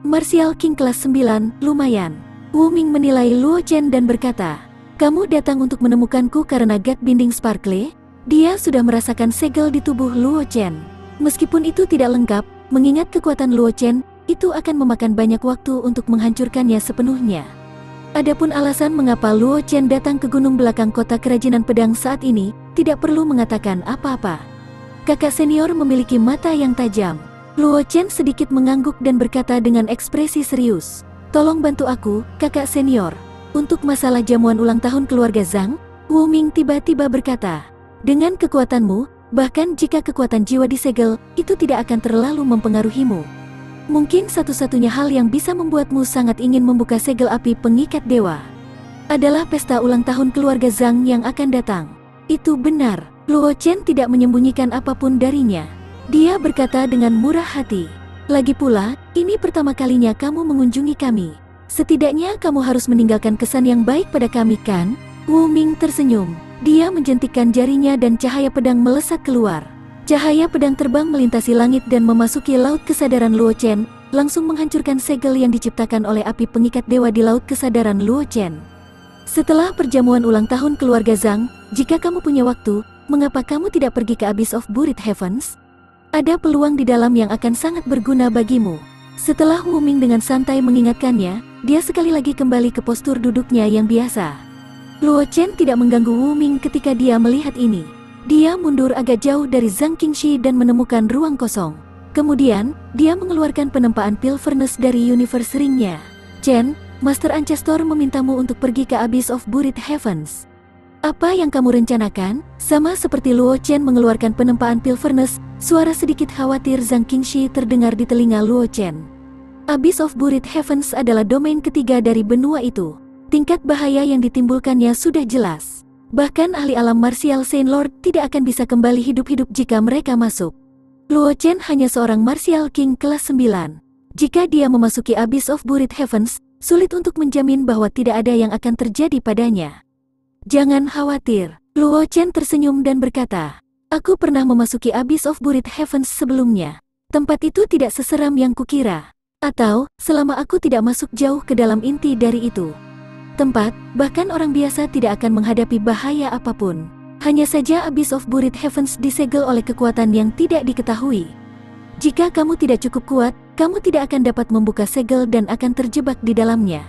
Martial King kelas 9, lumayan. Wu Ming menilai Luo Chen dan berkata, kamu datang untuk menemukanku karena God Binding Sparkle? Dia sudah merasakan segel di tubuh Luo Chen. Meskipun itu tidak lengkap, mengingat kekuatan Luo Chen, itu akan memakan banyak waktu untuk menghancurkannya sepenuhnya. Adapun alasan mengapa Luo Chen datang ke gunung belakang kota kerajinan pedang saat ini, tidak perlu mengatakan apa-apa. Kakak senior memiliki mata yang tajam. Luo Chen sedikit mengangguk dan berkata dengan ekspresi serius, tolong bantu aku, kakak senior. Untuk masalah jamuan ulang tahun keluarga Zhang, Wu Ming tiba-tiba berkata, "Dengan kekuatanmu, bahkan jika kekuatan jiwa disegel, itu tidak akan terlalu mempengaruhimu. Mungkin satu-satunya hal yang bisa membuatmu sangat ingin membuka segel api pengikat dewa adalah pesta ulang tahun keluarga Zhang yang akan datang." Itu benar, Luo Chen tidak menyembunyikan apapun darinya. Dia berkata dengan murah hati, "Lagi pula, ini pertama kalinya kamu mengunjungi kami. Setidaknya kamu harus meninggalkan kesan yang baik pada kami kan?" Wu Ming tersenyum. Dia menjentikkan jarinya dan cahaya pedang melesat keluar. Cahaya pedang terbang melintasi langit dan memasuki laut kesadaran Luo Chen, langsung menghancurkan segel yang diciptakan oleh api pengikat dewa di laut kesadaran Luo Chen. "Setelah perjamuan ulang tahun keluarga Zhang, jika kamu punya waktu, mengapa kamu tidak pergi ke Abyss of Buried Heavens? Ada peluang di dalam yang akan sangat berguna bagimu." Setelah Wu Ming dengan santai mengingatkannya, dia sekali lagi kembali ke postur duduknya yang biasa. Luo Chen tidak mengganggu Wu Ming ketika dia melihat ini. Dia mundur agak jauh dari Zhang Qingxi dan menemukan ruang kosong. Kemudian, dia mengeluarkan penempaan pil furnace dari universe ring-nya. "Chen, Master Ancestor memintamu untuk pergi ke Abyss of Buried Heavens. Apa yang kamu rencanakan?" Sama seperti Luo Chen mengeluarkan penempaan pil furnace, suara sedikit khawatir Zhang Qingxi terdengar di telinga Luo Chen. Abyss of Buried Heavens adalah domain ketiga dari benua itu. Tingkat bahaya yang ditimbulkannya sudah jelas. Bahkan ahli alam martial Saint Lord tidak akan bisa kembali hidup-hidup jika mereka masuk. Luo Chen hanya seorang martial king kelas 9. Jika dia memasuki Abyss of Buried Heavens, sulit untuk menjamin bahwa tidak ada yang akan terjadi padanya. "Jangan khawatir," Luo Chen tersenyum dan berkata, "Aku pernah memasuki Abyss of Buried Heavens sebelumnya. Tempat itu tidak seseram yang kukira. Atau, selama aku tidak masuk jauh ke dalam inti dari itu tempat, bahkan orang biasa tidak akan menghadapi bahaya apapun. Hanya saja Abyss of Buried Heavens disegel oleh kekuatan yang tidak diketahui. Jika kamu tidak cukup kuat, kamu tidak akan dapat membuka segel dan akan terjebak di dalamnya."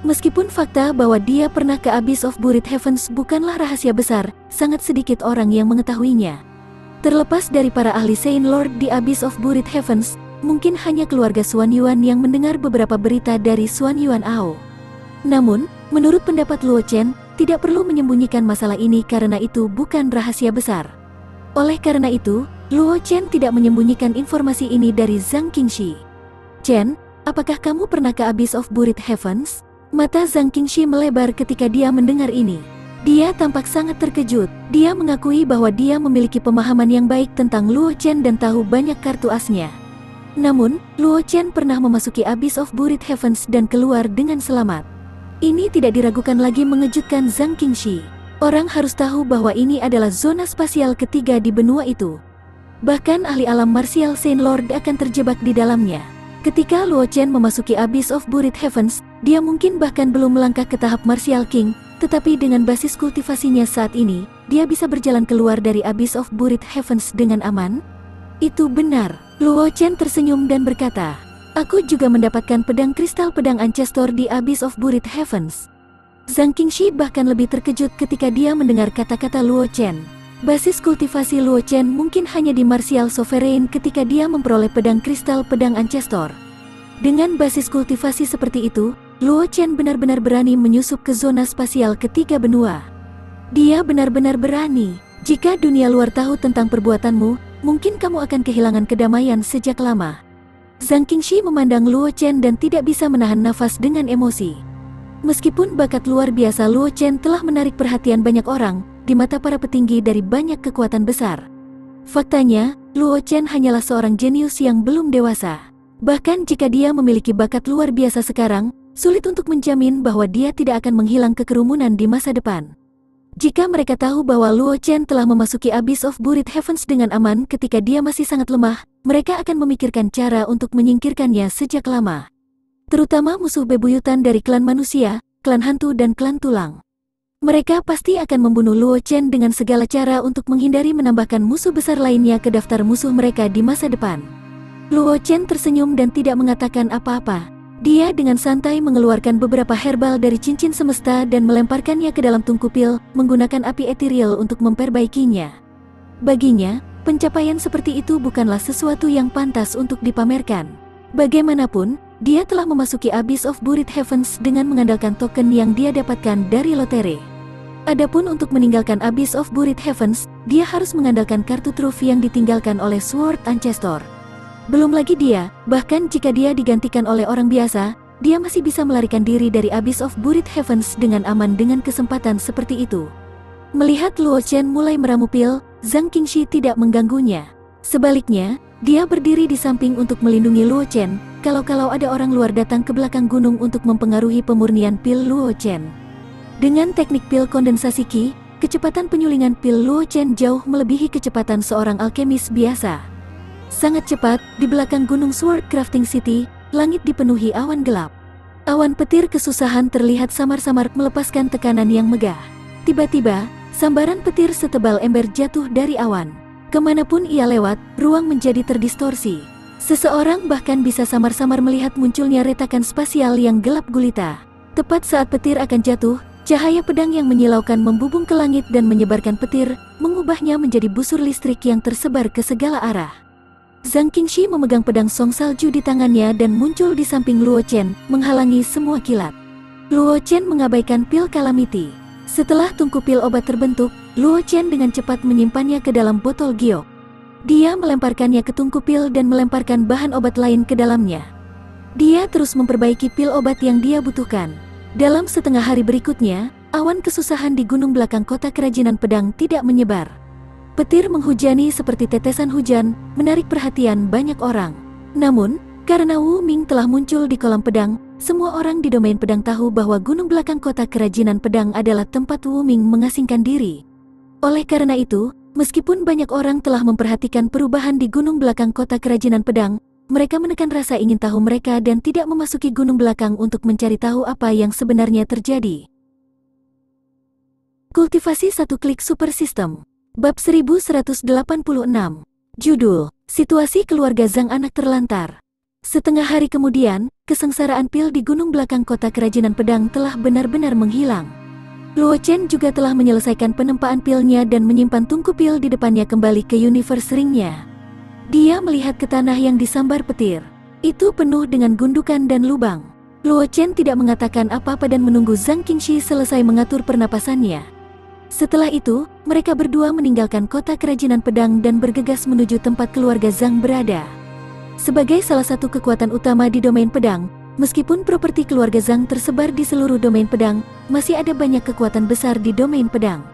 Meskipun fakta bahwa dia pernah ke Abyss of Buried Heavens bukanlah rahasia besar, sangat sedikit orang yang mengetahuinya. Terlepas dari para ahli Saint Lord di Abyss of Buried Heavens, mungkin hanya keluarga Xuan Yuan yang mendengar beberapa berita dari Xuan Yuan Ao. Namun, menurut pendapat Luo Chen, tidak perlu menyembunyikan masalah ini karena itu bukan rahasia besar. Oleh karena itu, Luo Chen tidak menyembunyikan informasi ini dari Zhang Qingxi. "Chen, apakah kamu pernah ke Abyss of Buried Heavens?" Mata Zhang Qingxi melebar ketika dia mendengar ini. Dia tampak sangat terkejut. Dia mengakui bahwa dia memiliki pemahaman yang baik tentang Luo Chen dan tahu banyak kartu asnya. Namun, Luo Chen pernah memasuki Abyss of Buried Heavens dan keluar dengan selamat. Ini tidak diragukan lagi mengejutkan Zhang Qingxi. Orang harus tahu bahwa ini adalah zona spasial ketiga di benua itu. Bahkan ahli alam martial Saint Lord akan terjebak di dalamnya. Ketika Luo Chen memasuki Abyss of Buried Heavens, dia mungkin bahkan belum melangkah ke tahap Martial King, tetapi dengan basis kultivasinya saat ini, dia bisa berjalan keluar dari Abyss of Buried Heavens dengan aman. Itu benar, Luo Chen tersenyum dan berkata, "Aku juga mendapatkan pedang kristal pedang Ancestor di Abyss of Buried Heavens." Zhang Qingxi bahkan lebih terkejut ketika dia mendengar kata-kata Luo Chen. Basis kultivasi Luo Chen mungkin hanya di Martial Sovereign ketika dia memperoleh pedang kristal pedang Ancestor. Dengan basis kultivasi seperti itu, Luo Chen benar-benar berani menyusup ke zona spasial ketiga benua. Dia benar-benar berani. Jika dunia luar tahu tentang perbuatanmu, mungkin kamu akan kehilangan kedamaian sejak lama. Zhang Qingxi memandang Luo Chen dan tidak bisa menahan nafas dengan emosi. Meskipun bakat luar biasa Luo Chen telah menarik perhatian banyak orang di mata para petinggi dari banyak kekuatan besar, faktanya, Luo Chen hanyalah seorang jenius yang belum dewasa. Bahkan jika dia memiliki bakat luar biasa sekarang, sulit untuk menjamin bahwa dia tidak akan menghilang ke kerumunan di masa depan. Jika mereka tahu bahwa Luo Chen telah memasuki Abyss of Buried Heavens dengan aman ketika dia masih sangat lemah, mereka akan memikirkan cara untuk menyingkirkannya sejak lama. Terutama musuh bebuyutan dari klan manusia, klan hantu dan klan tulang. Mereka pasti akan membunuh Luo Chen dengan segala cara untuk menghindari menambahkan musuh besar lainnya ke daftar musuh mereka di masa depan. Luo Chen tersenyum dan tidak mengatakan apa-apa. Dia dengan santai mengeluarkan beberapa herbal dari cincin semesta dan melemparkannya ke dalam tungku pil, menggunakan api ethereal untuk memperbaikinya. Baginya, pencapaian seperti itu bukanlah sesuatu yang pantas untuk dipamerkan. Bagaimanapun, dia telah memasuki Abyss of Buried Heavens dengan mengandalkan token yang dia dapatkan dari lotere. Adapun untuk meninggalkan Abyss of Buried Heavens, dia harus mengandalkan kartu truf yang ditinggalkan oleh Sword Ancestor. Belum lagi dia, bahkan jika dia digantikan oleh orang biasa, dia masih bisa melarikan diri dari Abyss of Buried Heavens dengan aman dengan kesempatan seperti itu. Melihat Luo Chen mulai meramu pil, Zhang Qingxi tidak mengganggunya. Sebaliknya, dia berdiri di samping untuk melindungi Luo Chen, kalau-kalau ada orang luar datang ke belakang gunung untuk mempengaruhi pemurnian pil Luo Chen. Dengan teknik pil kondensasi Qi, kecepatan penyulingan pil Luo Chen jauh melebihi kecepatan seorang alkemis biasa. Sangat cepat, di belakang gunung Sword Crafting City, langit dipenuhi awan gelap. Awan petir kesusahan terlihat samar-samar melepaskan tekanan yang megah. Tiba-tiba, sambaran petir setebal ember jatuh dari awan. Kemanapun ia lewat, ruang menjadi terdistorsi. Seseorang bahkan bisa samar-samar melihat munculnya retakan spasial yang gelap gulita. Tepat saat petir akan jatuh, cahaya pedang yang menyilaukan membubung ke langit dan menyebarkan petir, mengubahnya menjadi busur listrik yang tersebar ke segala arah. Zhang Qingxi memegang pedang song salju di tangannya dan muncul di samping Luo Chen, menghalangi semua kilat. Luo Chen mengabaikan pil Calamity. Setelah tungku pil obat terbentuk, Luo Chen dengan cepat menyimpannya ke dalam botol giok. Dia melemparkannya ke tungku pil dan melemparkan bahan obat lain ke dalamnya. Dia terus memperbaiki pil obat yang dia butuhkan. Dalam setengah hari berikutnya, awan kesusahan di gunung belakang kota kerajinan pedang tidak menyebar. Petir menghujani seperti tetesan hujan, menarik perhatian banyak orang. Namun, karena Wu Ming telah muncul di kolam pedang, semua orang di domain pedang tahu bahwa gunung belakang kota kerajinan pedang adalah tempat Wu Ming mengasingkan diri. Oleh karena itu, meskipun banyak orang telah memperhatikan perubahan di gunung belakang kota kerajinan pedang, mereka menekan rasa ingin tahu mereka dan tidak memasuki gunung belakang untuk mencari tahu apa yang sebenarnya terjadi. Kultivasi satu klik super system. Bab 1186. Judul, Situasi Keluarga Zhang Anak Terlantar. Setengah hari kemudian, kesengsaraan pil di gunung belakang kota kerajinan pedang telah benar-benar menghilang. Luo Chen juga telah menyelesaikan penempaan pilnya dan menyimpan tungku pil di depannya kembali ke universe ringnya. Dia melihat ke tanah yang disambar petir. Itu penuh dengan gundukan dan lubang. Luo Chen tidak mengatakan apa-apa dan menunggu Zhang Qingxi selesai mengatur pernapasannya. Setelah itu, mereka berdua meninggalkan kota kerajinan pedang dan bergegas menuju tempat keluarga Zhang berada. Sebagai salah satu kekuatan utama di domain pedang, meskipun properti keluarga Zhang tersebar di seluruh domain pedang, masih ada banyak kekuatan besar di domain pedang.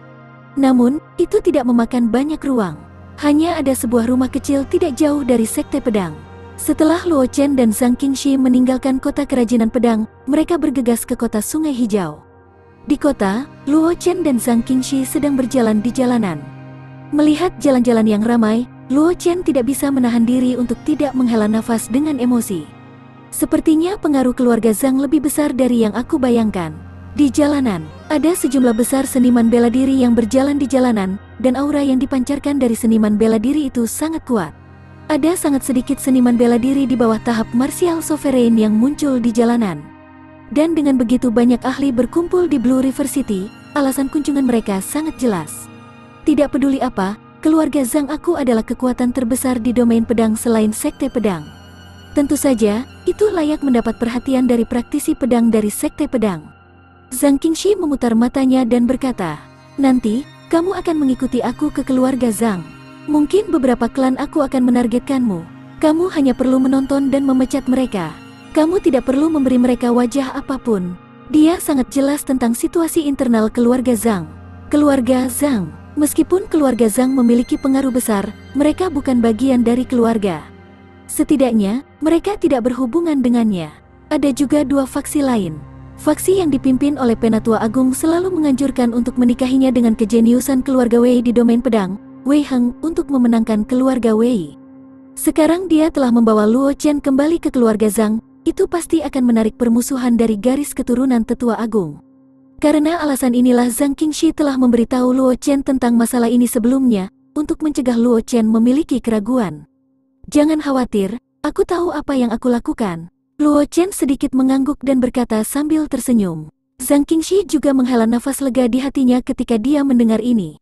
Namun, itu tidak memakan banyak ruang. Hanya ada sebuah rumah kecil tidak jauh dari sekte pedang. Setelah Luo Chen dan Zhang Qingxi meninggalkan kota kerajinan pedang, mereka bergegas ke kota Sungai Hijau. Di kota, Luo Chen dan Zhang Qingxi sedang berjalan di jalanan. Melihat jalan-jalan yang ramai, Luo Chen tidak bisa menahan diri untuk tidak menghela nafas dengan emosi. Sepertinya pengaruh keluarga Zhang lebih besar dari yang aku bayangkan. Di jalanan, ada sejumlah besar seniman bela diri yang berjalan di jalanan, dan aura yang dipancarkan dari seniman bela diri itu sangat kuat. Ada sangat sedikit seniman bela diri di bawah tahap martial sovereign yang muncul di jalanan. Dan dengan begitu banyak ahli berkumpul di Blue River City, alasan kunjungan mereka sangat jelas. Tidak peduli apa, keluarga Zhang aku adalah kekuatan terbesar di domain pedang selain sekte pedang. Tentu saja, itu layak mendapat perhatian dari praktisi pedang dari sekte pedang. Zhang Qingxi memutar matanya dan berkata, "Nanti, kamu akan mengikuti aku ke keluarga Zhang. Mungkin beberapa klan aku akan menargetkanmu. Kamu hanya perlu menonton dan memecat mereka. Kamu tidak perlu memberi mereka wajah apapun." Dia sangat jelas tentang situasi internal keluarga Zhang. Keluarga Zhang, meskipun keluarga Zhang memiliki pengaruh besar, mereka bukan bagian dari keluarga. Setidaknya, mereka tidak berhubungan dengannya. Ada juga dua faksi lain. Faksi yang dipimpin oleh Penatua Agung selalu menganjurkan untuk menikahinya dengan kejeniusan keluarga Wei di domain pedang, Wei Heng, untuk memenangkan keluarga Wei. Sekarang dia telah membawa Luo Chen kembali ke keluarga Zhang. Itu pasti akan menarik permusuhan dari garis keturunan Tetua Agung. Karena alasan inilah Zhang Qingxi telah memberitahu Luo Chen tentang masalah ini sebelumnya, untuk mencegah Luo Chen memiliki keraguan. "Jangan khawatir, aku tahu apa yang aku lakukan." Luo Chen sedikit mengangguk dan berkata sambil tersenyum. Zhang Qingxi juga menghela nafas lega di hatinya ketika dia mendengar ini.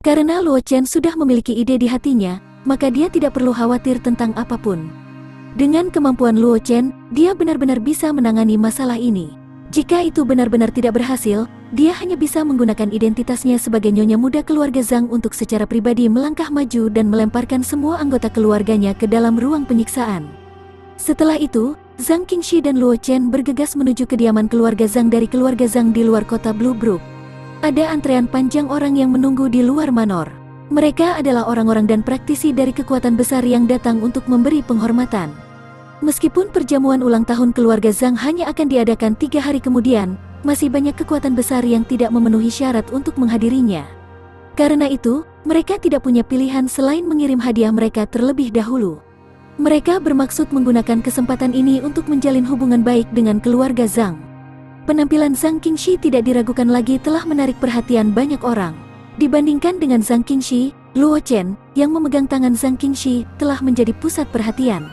Karena Luo Chen sudah memiliki ide di hatinya, maka dia tidak perlu khawatir tentang apapun. Dengan kemampuan Luo Chen, dia benar-benar bisa menangani masalah ini. Jika itu benar-benar tidak berhasil, dia hanya bisa menggunakan identitasnya sebagai nyonya muda keluarga Zhang untuk secara pribadi melangkah maju dan melemparkan semua anggota keluarganya ke dalam ruang penyiksaan. Setelah itu, Zhang Qingxi dan Luo Chen bergegas menuju kediaman keluarga Zhang dari keluarga Zhang di luar kota Blue Brook. Ada antrean panjang orang yang menunggu di luar manor. Mereka adalah orang-orang dan praktisi dari kekuatan besar yang datang untuk memberi penghormatan. Meskipun perjamuan ulang tahun keluarga Zhang hanya akan diadakan 3 hari kemudian, masih banyak kekuatan besar yang tidak memenuhi syarat untuk menghadirinya. Karena itu, mereka tidak punya pilihan selain mengirim hadiah mereka terlebih dahulu. Mereka bermaksud menggunakan kesempatan ini untuk menjalin hubungan baik dengan keluarga Zhang. Penampilan Zhang Qingxi tidak diragukan lagi telah menarik perhatian banyak orang. Dibandingkan dengan Zhang Qingxi, Luo Chen, yang memegang tangan Zhang Qingxi, telah menjadi pusat perhatian.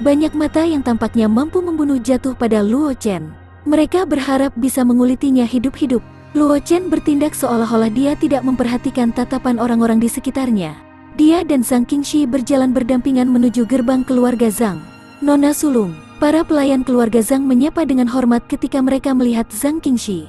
Banyak mata yang tampaknya mampu membunuh jatuh pada Luo Chen. Mereka berharap bisa mengulitinya hidup-hidup. Luo Chen bertindak seolah-olah dia tidak memperhatikan tatapan orang-orang di sekitarnya. Dia dan Zhang Qingxi berjalan berdampingan menuju gerbang keluarga Zhang. Nona sulung, para pelayan keluarga Zhang menyapa dengan hormat ketika mereka melihat Zhang Qingxi.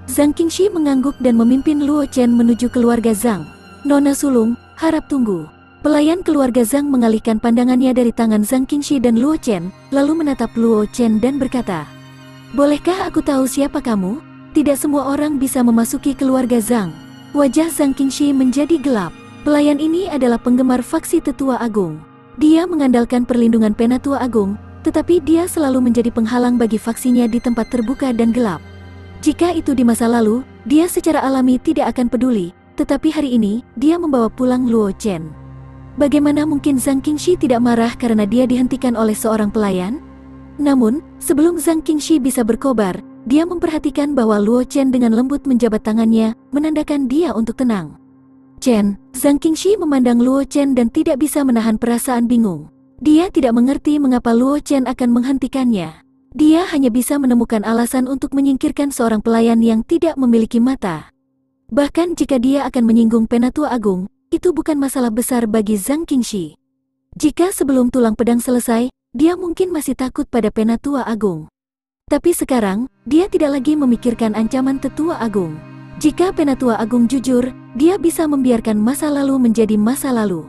Zhang Qingxi mengangguk dan memimpin Luo Chen menuju keluarga Zhang. Nona sulung, harap tunggu. Pelayan keluarga Zhang mengalihkan pandangannya dari tangan Zhang Qingxi dan Luo Chen, lalu menatap Luo Chen dan berkata, "Bolehkah aku tahu siapa kamu? Tidak semua orang bisa memasuki keluarga Zhang." Wajah Zhang Qingxi menjadi gelap. Pelayan ini adalah penggemar faksi Tetua Agung. Dia mengandalkan perlindungan Penatua Agung, tetapi dia selalu menjadi penghalang bagi faksinya di tempat terbuka dan gelap. Jika itu di masa lalu, dia secara alami tidak akan peduli, tetapi hari ini, dia membawa pulang Luo Chen. Bagaimana mungkin Zhang Qingxi tidak marah karena dia dihentikan oleh seorang pelayan? Namun, sebelum Zhang Qingxi bisa berkobar, dia memperhatikan bahwa Luo Chen dengan lembut menjabat tangannya, menandakan dia untuk tenang. "Chen," Zhang Qingxi memandang Luo Chen dan tidak bisa menahan perasaan bingung. Dia tidak mengerti mengapa Luo Chen akan menghentikannya. Dia hanya bisa menemukan alasan untuk menyingkirkan seorang pelayan yang tidak memiliki mata. Bahkan jika dia akan menyinggung Penatua Agung, itu bukan masalah besar bagi Zhang Qingxi. Jika sebelum tulang pedang selesai, dia mungkin masih takut pada Penatua Agung. Tapi sekarang, dia tidak lagi memikirkan ancaman Tetua Agung. Jika Penatua Agung jujur, dia bisa membiarkan masa lalu menjadi masa lalu.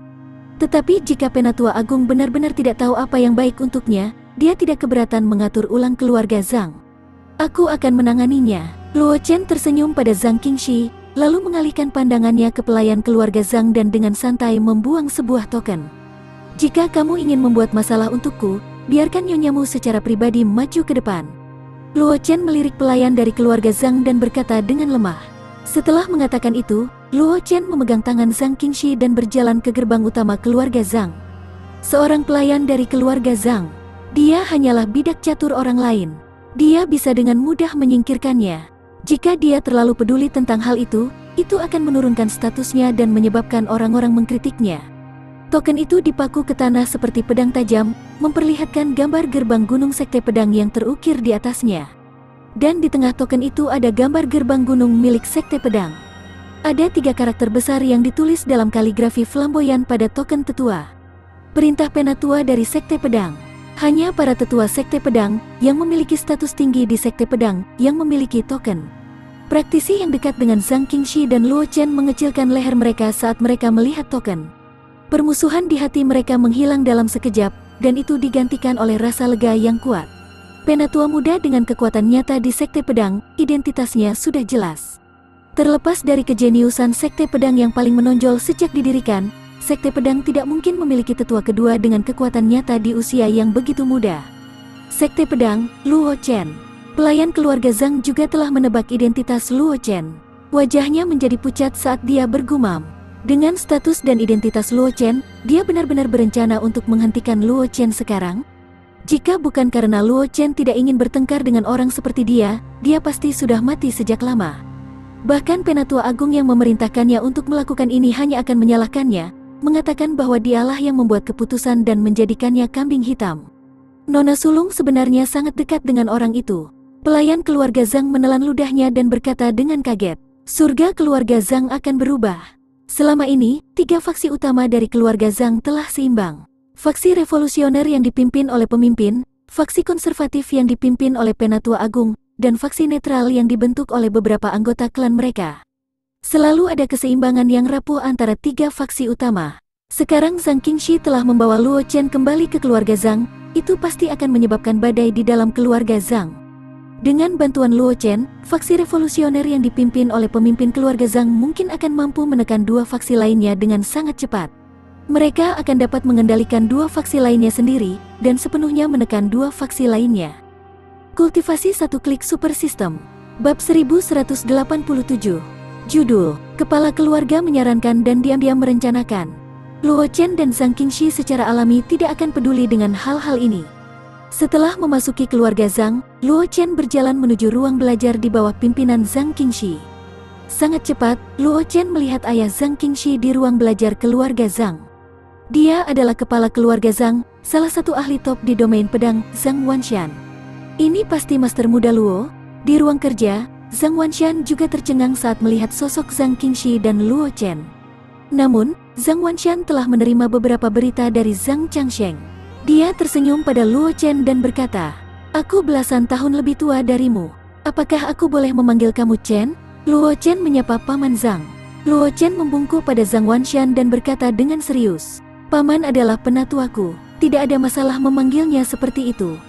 Tetapi jika Penatua Agung benar-benar tidak tahu apa yang baik untuknya, dia tidak keberatan mengatur ulang keluarga Zhang. "Aku akan menanganinya." Luo Chen tersenyum pada Zhang Qingxi, lalu mengalihkan pandangannya ke pelayan keluarga Zhang dan dengan santai membuang sebuah token. "Jika kamu ingin membuat masalah untukku, biarkan nyonyamu secara pribadi maju ke depan." Luo Chen melirik pelayan dari keluarga Zhang dan berkata dengan lemah. Setelah mengatakan itu, Luo Chen memegang tangan Zhang Qingxi dan berjalan ke gerbang utama keluarga Zhang. Seorang pelayan dari keluarga Zhang. Dia hanyalah bidak catur orang lain. Dia bisa dengan mudah menyingkirkannya. Jika dia terlalu peduli tentang hal itu akan menurunkan statusnya dan menyebabkan orang-orang mengkritiknya. Token itu dipaku ke tanah seperti pedang tajam, memperlihatkan gambar gerbang gunung sekte pedang yang terukir di atasnya. Dan di tengah token itu ada gambar gerbang gunung milik sekte pedang. Ada 3 karakter besar yang ditulis dalam kaligrafi flamboyan pada token tetua. Perintah Penatua dari sekte pedang. Hanya para tetua sekte pedang yang memiliki status tinggi di sekte pedang yang memiliki token. Praktisi yang dekat dengan Zhang Qingxi dan Luo Chen mengecilkan leher mereka saat mereka melihat token. Permusuhan di hati mereka menghilang dalam sekejap, dan itu digantikan oleh rasa lega yang kuat. Penatua muda dengan kekuatan nyata di sekte pedang, identitasnya sudah jelas. Terlepas dari kejeniusan sekte pedang yang paling menonjol sejak didirikan, sekte pedang tidak mungkin memiliki tetua kedua dengan kekuatan nyata di usia yang begitu muda. Sekte pedang, Luo Chen. Pelayan keluarga Zhang juga telah menebak identitas Luo Chen. Wajahnya menjadi pucat saat dia bergumam. Dengan status dan identitas Luo Chen, dia benar-benar berencana untuk menghentikan Luo Chen sekarang? Jika bukan karena Luo Chen tidak ingin bertengkar dengan orang seperti dia pasti sudah mati sejak lama. Bahkan Penatua Agung yang memerintahkannya untuk melakukan ini hanya akan menyalahkannya, mengatakan bahwa dialah yang membuat keputusan dan menjadikannya kambing hitam. Nona sulung sebenarnya sangat dekat dengan orang itu. Pelayan keluarga Zhang menelan ludahnya dan berkata dengan kaget, "Surga keluarga Zhang akan berubah." Selama ini, 3 faksi utama dari keluarga Zhang telah seimbang. Faksi revolusioner yang dipimpin oleh pemimpin, faksi konservatif yang dipimpin oleh Penatua Agung, dan faksi netral yang dibentuk oleh beberapa anggota klan mereka. Selalu ada keseimbangan yang rapuh antara tiga faksi utama. Sekarang Zhang Qingxi telah membawa Luo Chen kembali ke keluarga Zhang, itu pasti akan menyebabkan badai di dalam keluarga Zhang. Dengan bantuan Luo Chen, faksi revolusioner yang dipimpin oleh pemimpin keluarga Zhang mungkin akan mampu menekan dua faksi lainnya dengan sangat cepat. Mereka akan dapat mengendalikan dua faksi lainnya sendiri, dan sepenuhnya menekan dua faksi lainnya. Kultivasi satu klik super system. Bab 1187. Judul, Kepala Keluarga menyarankan dan diam-diam merencanakan. Luo Chen dan Zhang Qingxi secara alami tidak akan peduli dengan hal-hal ini. Setelah memasuki keluarga Zhang, Luo Chen berjalan menuju ruang belajar di bawah pimpinan Zhang Qingxi. Sangat cepat, Luo Chen melihat ayah Zhang Qingxi di ruang belajar keluarga Zhang. Dia adalah kepala keluarga Zhang, salah satu ahli top di domain pedang, Zhang Wanshan. Ini pasti master muda Luo. Di ruang kerja, Zhang Wanshan juga tercengang saat melihat sosok Zhang Qingxi dan Luo Chen. Namun, Zhang Wanshan telah menerima beberapa berita dari Zhang Changsheng. Dia tersenyum pada Luo Chen dan berkata, "Aku belasan tahun lebih tua darimu. Apakah aku boleh memanggil kamu Chen?" Luo Chen menyapa Paman Zhang. Luo Chen membungkuk pada Zhang Wanshan dan berkata dengan serius, "Paman adalah penatuaku. Tidak ada masalah memanggilnya seperti itu.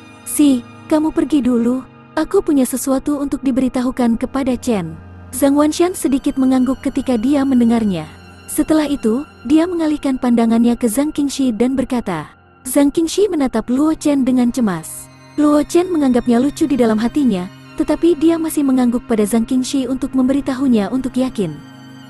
Kamu pergi dulu. Aku punya sesuatu untuk diberitahukan kepada Chen." Zhang Wanshan sedikit mengangguk ketika dia mendengarnya. Setelah itu, dia mengalihkan pandangannya ke Zhang Qingxi dan berkata. Zhang Qingxi menatap Luo Chen dengan cemas. Luo Chen menganggapnya lucu di dalam hatinya, tetapi dia masih mengangguk pada Zhang Qingxi untuk memberitahunya untuk yakin.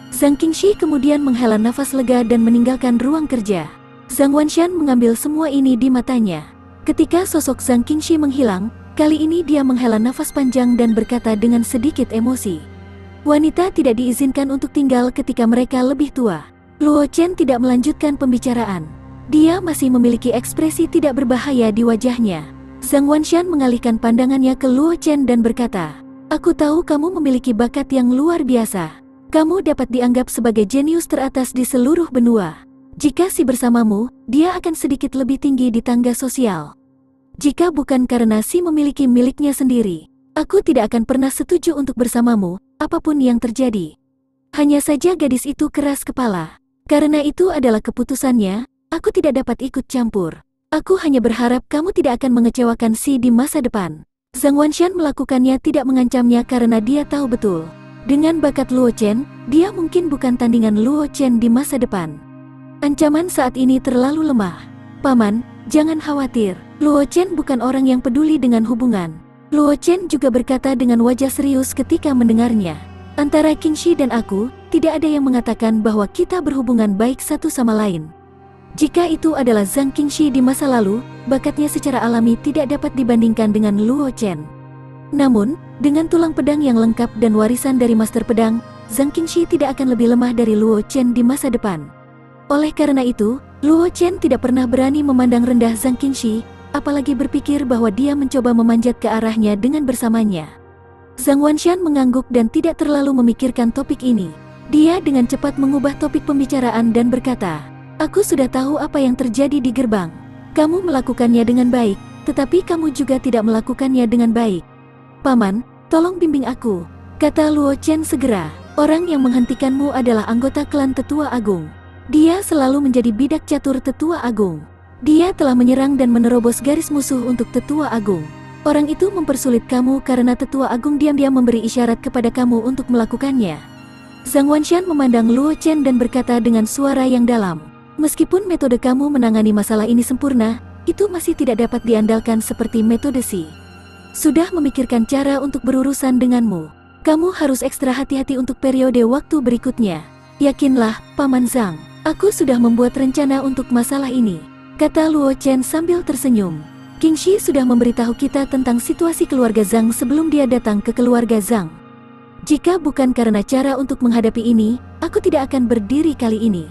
Zhang Qingxi kemudian menghela nafas lega dan meninggalkan ruang kerja. Zhang Wanshan mengambil semua ini di matanya. Ketika sosok Zhang Qingxi menghilang, kali ini dia menghela nafas panjang dan berkata dengan sedikit emosi. Wanita tidak diizinkan untuk tinggal ketika mereka lebih tua. Luo Chen tidak melanjutkan pembicaraan. Dia masih memiliki ekspresi tidak berbahaya di wajahnya. Zhang Wanshan mengalihkan pandangannya ke Luo Chen dan berkata, "Aku tahu kamu memiliki bakat yang luar biasa. Kamu dapat dianggap sebagai jenius teratas di seluruh benua. Jika Si bersamamu, dia akan sedikit lebih tinggi di tangga sosial. Jika bukan karena Si memiliki miliknya sendiri, aku tidak akan pernah setuju untuk bersamamu, apapun yang terjadi." Hanya saja gadis itu keras kepala. Karena itu adalah keputusannya, aku tidak dapat ikut campur. Aku hanya berharap kamu tidak akan mengecewakan Si di masa depan. Zhang Wanshan melakukannya tidak mengancamnya karena dia tahu betul. Dengan bakat Luo Chen, dia mungkin bukan tandingan Luo Chen di masa depan. Ancaman saat ini terlalu lemah. Paman, jangan khawatir. Luo Chen bukan orang yang peduli dengan hubungan. Luo Chen juga berkata dengan wajah serius ketika mendengarnya. Antara Qingxi dan aku, tidak ada yang mengatakan bahwa kita berhubungan baik satu sama lain. Jika itu adalah Zhang Qingxi di masa lalu, bakatnya secara alami tidak dapat dibandingkan dengan Luo Chen. Namun, dengan tulang pedang yang lengkap dan warisan dari master pedang, Zhang Qingxi tidak akan lebih lemah dari Luo Chen di masa depan. Oleh karena itu, Luo Chen tidak pernah berani memandang rendah Zhang Qingxi, apalagi berpikir bahwa dia mencoba memanjat ke arahnya dengan bersamanya. Zhang Wanshan mengangguk dan tidak terlalu memikirkan topik ini. Dia dengan cepat mengubah topik pembicaraan dan berkata, "Aku sudah tahu apa yang terjadi di gerbang. Kamu melakukannya dengan baik, tetapi kamu juga tidak melakukannya dengan baik. Paman, tolong bimbing aku," kata Luo Chen segera. "Orang yang menghentikanmu adalah anggota klan Tetua Agung. Dia selalu menjadi bidak catur Tetua Agung. Dia telah menyerang dan menerobos garis musuh untuk Tetua Agung. Orang itu mempersulit kamu karena Tetua Agung diam-diam memberi isyarat kepada kamu untuk melakukannya." Zhang Wanshan memandang Luo Chen dan berkata dengan suara yang dalam, "Meskipun metode kamu menangani masalah ini sempurna, itu masih tidak dapat diandalkan seperti metode Si. Sudah memikirkan cara untuk berurusan denganmu. Kamu harus ekstra hati-hati untuk periode waktu berikutnya. Yakinlah, Paman Zhang. Aku sudah membuat rencana untuk masalah ini," kata Luo Chen sambil tersenyum. "Qingxi sudah memberitahu kita tentang situasi keluarga Zhang sebelum dia datang ke keluarga Zhang. Jika bukan karena cara untuk menghadapi ini, aku tidak akan berdiri kali ini."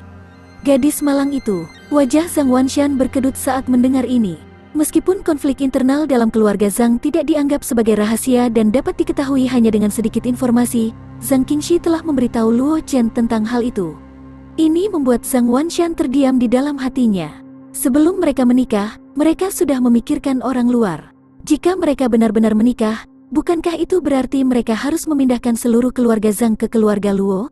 Gadis malang itu, wajah Zhang Wanshan berkedut saat mendengar ini. Meskipun konflik internal dalam keluarga Zhang tidak dianggap sebagai rahasia dan dapat diketahui hanya dengan sedikit informasi, Zhang Qingxi telah memberitahu Luo Chen tentang hal itu. Ini membuat Zhang Wanshan terdiam di dalam hatinya. Sebelum mereka menikah, mereka sudah memikirkan orang luar. Jika mereka benar-benar menikah, Bukankah itu berarti mereka harus memindahkan seluruh keluarga Zhang ke keluarga Luo?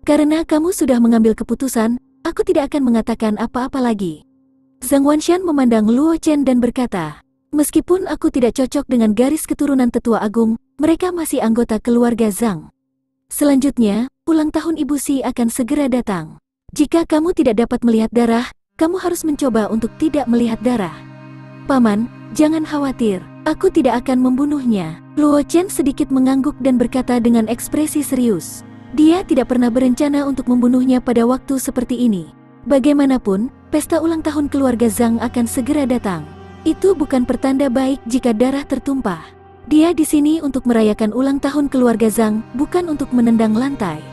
Karena kamu sudah mengambil keputusan, aku tidak akan mengatakan apa-apa lagi. Zhang Wanshan memandang Luo Chen dan berkata, meskipun aku tidak cocok dengan garis keturunan tetua agung, mereka masih anggota keluarga Zhang. Selanjutnya, ulang tahun Ibu Si akan segera datang. Jika kamu tidak dapat melihat darah, kamu harus mencoba untuk tidak melihat darah. Paman, jangan khawatir, aku tidak akan membunuhnya. Luo Chen sedikit mengangguk dan berkata dengan ekspresi serius. Dia tidak pernah berencana untuk membunuhnya pada waktu seperti ini. Bagaimanapun, pesta ulang tahun keluarga Zhang akan segera datang. Itu bukan pertanda baik jika darah tertumpah. Dia di sini untuk merayakan ulang tahun keluarga Zhang, bukan untuk menendang lantai.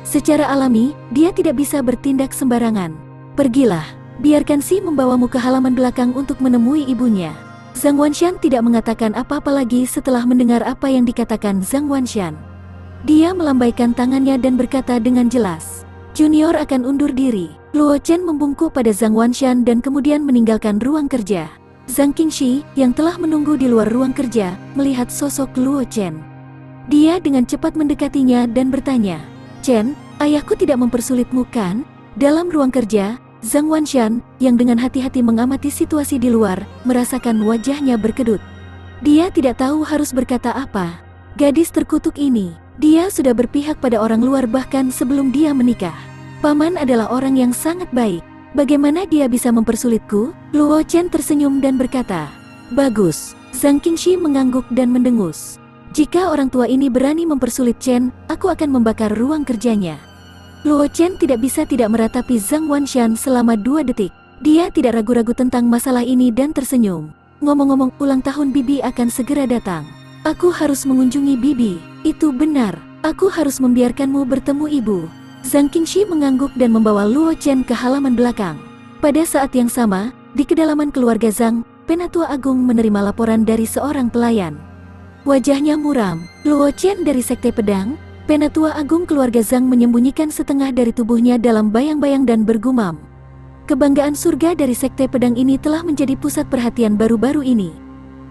Secara alami, dia tidak bisa bertindak sembarangan. Pergilah, biarkan Si membawamu ke halaman belakang untuk menemui ibunya. Zhang Wanshan tidak mengatakan apa-apa lagi setelah mendengar apa yang dikatakan Zhang Wanshan. Dia melambaikan tangannya dan berkata dengan jelas, Junior akan undur diri. Luo Chen membungkuk pada Zhang Wanshan dan kemudian meninggalkan ruang kerja. Zhang Qingxi, yang telah menunggu di luar ruang kerja, melihat sosok Luo Chen. Dia dengan cepat mendekatinya dan bertanya, Chen, ayahku tidak mempersulitmu kan? Dalam ruang kerja, Zhang Wanshan, yang dengan hati-hati mengamati situasi di luar, merasakan wajahnya berkedut. Dia tidak tahu harus berkata apa. Gadis terkutuk ini, dia sudah berpihak pada orang luar bahkan sebelum dia menikah. Paman adalah orang yang sangat baik. Bagaimana dia bisa mempersulitku? Luo Chen tersenyum dan berkata, bagus. Zhang Qingxi mengangguk dan mendengus. Jika orang tua ini berani mempersulit Chen, aku akan membakar ruang kerjanya. Luo Chen tidak bisa tidak meratapi Zhang Wanshan selama 2 detik. Dia tidak ragu-ragu tentang masalah ini dan tersenyum. Ngomong-ngomong, ulang tahun Bibi akan segera datang. Aku harus mengunjungi Bibi. Itu benar. Aku harus membiarkanmu bertemu ibu. Zhang Qingxi mengangguk dan membawa Luo Chen ke halaman belakang. Pada saat yang sama, di kedalaman keluarga Zhang, Penatua Agung menerima laporan dari seorang pelayan. Wajahnya muram. Luo Chen dari Sekte Pedang. Penatua Agung keluarga Zhang menyembunyikan setengah dari tubuhnya dalam bayang-bayang dan bergumam. Kebanggaan surga dari Sekte Pedang ini telah menjadi pusat perhatian baru-baru ini.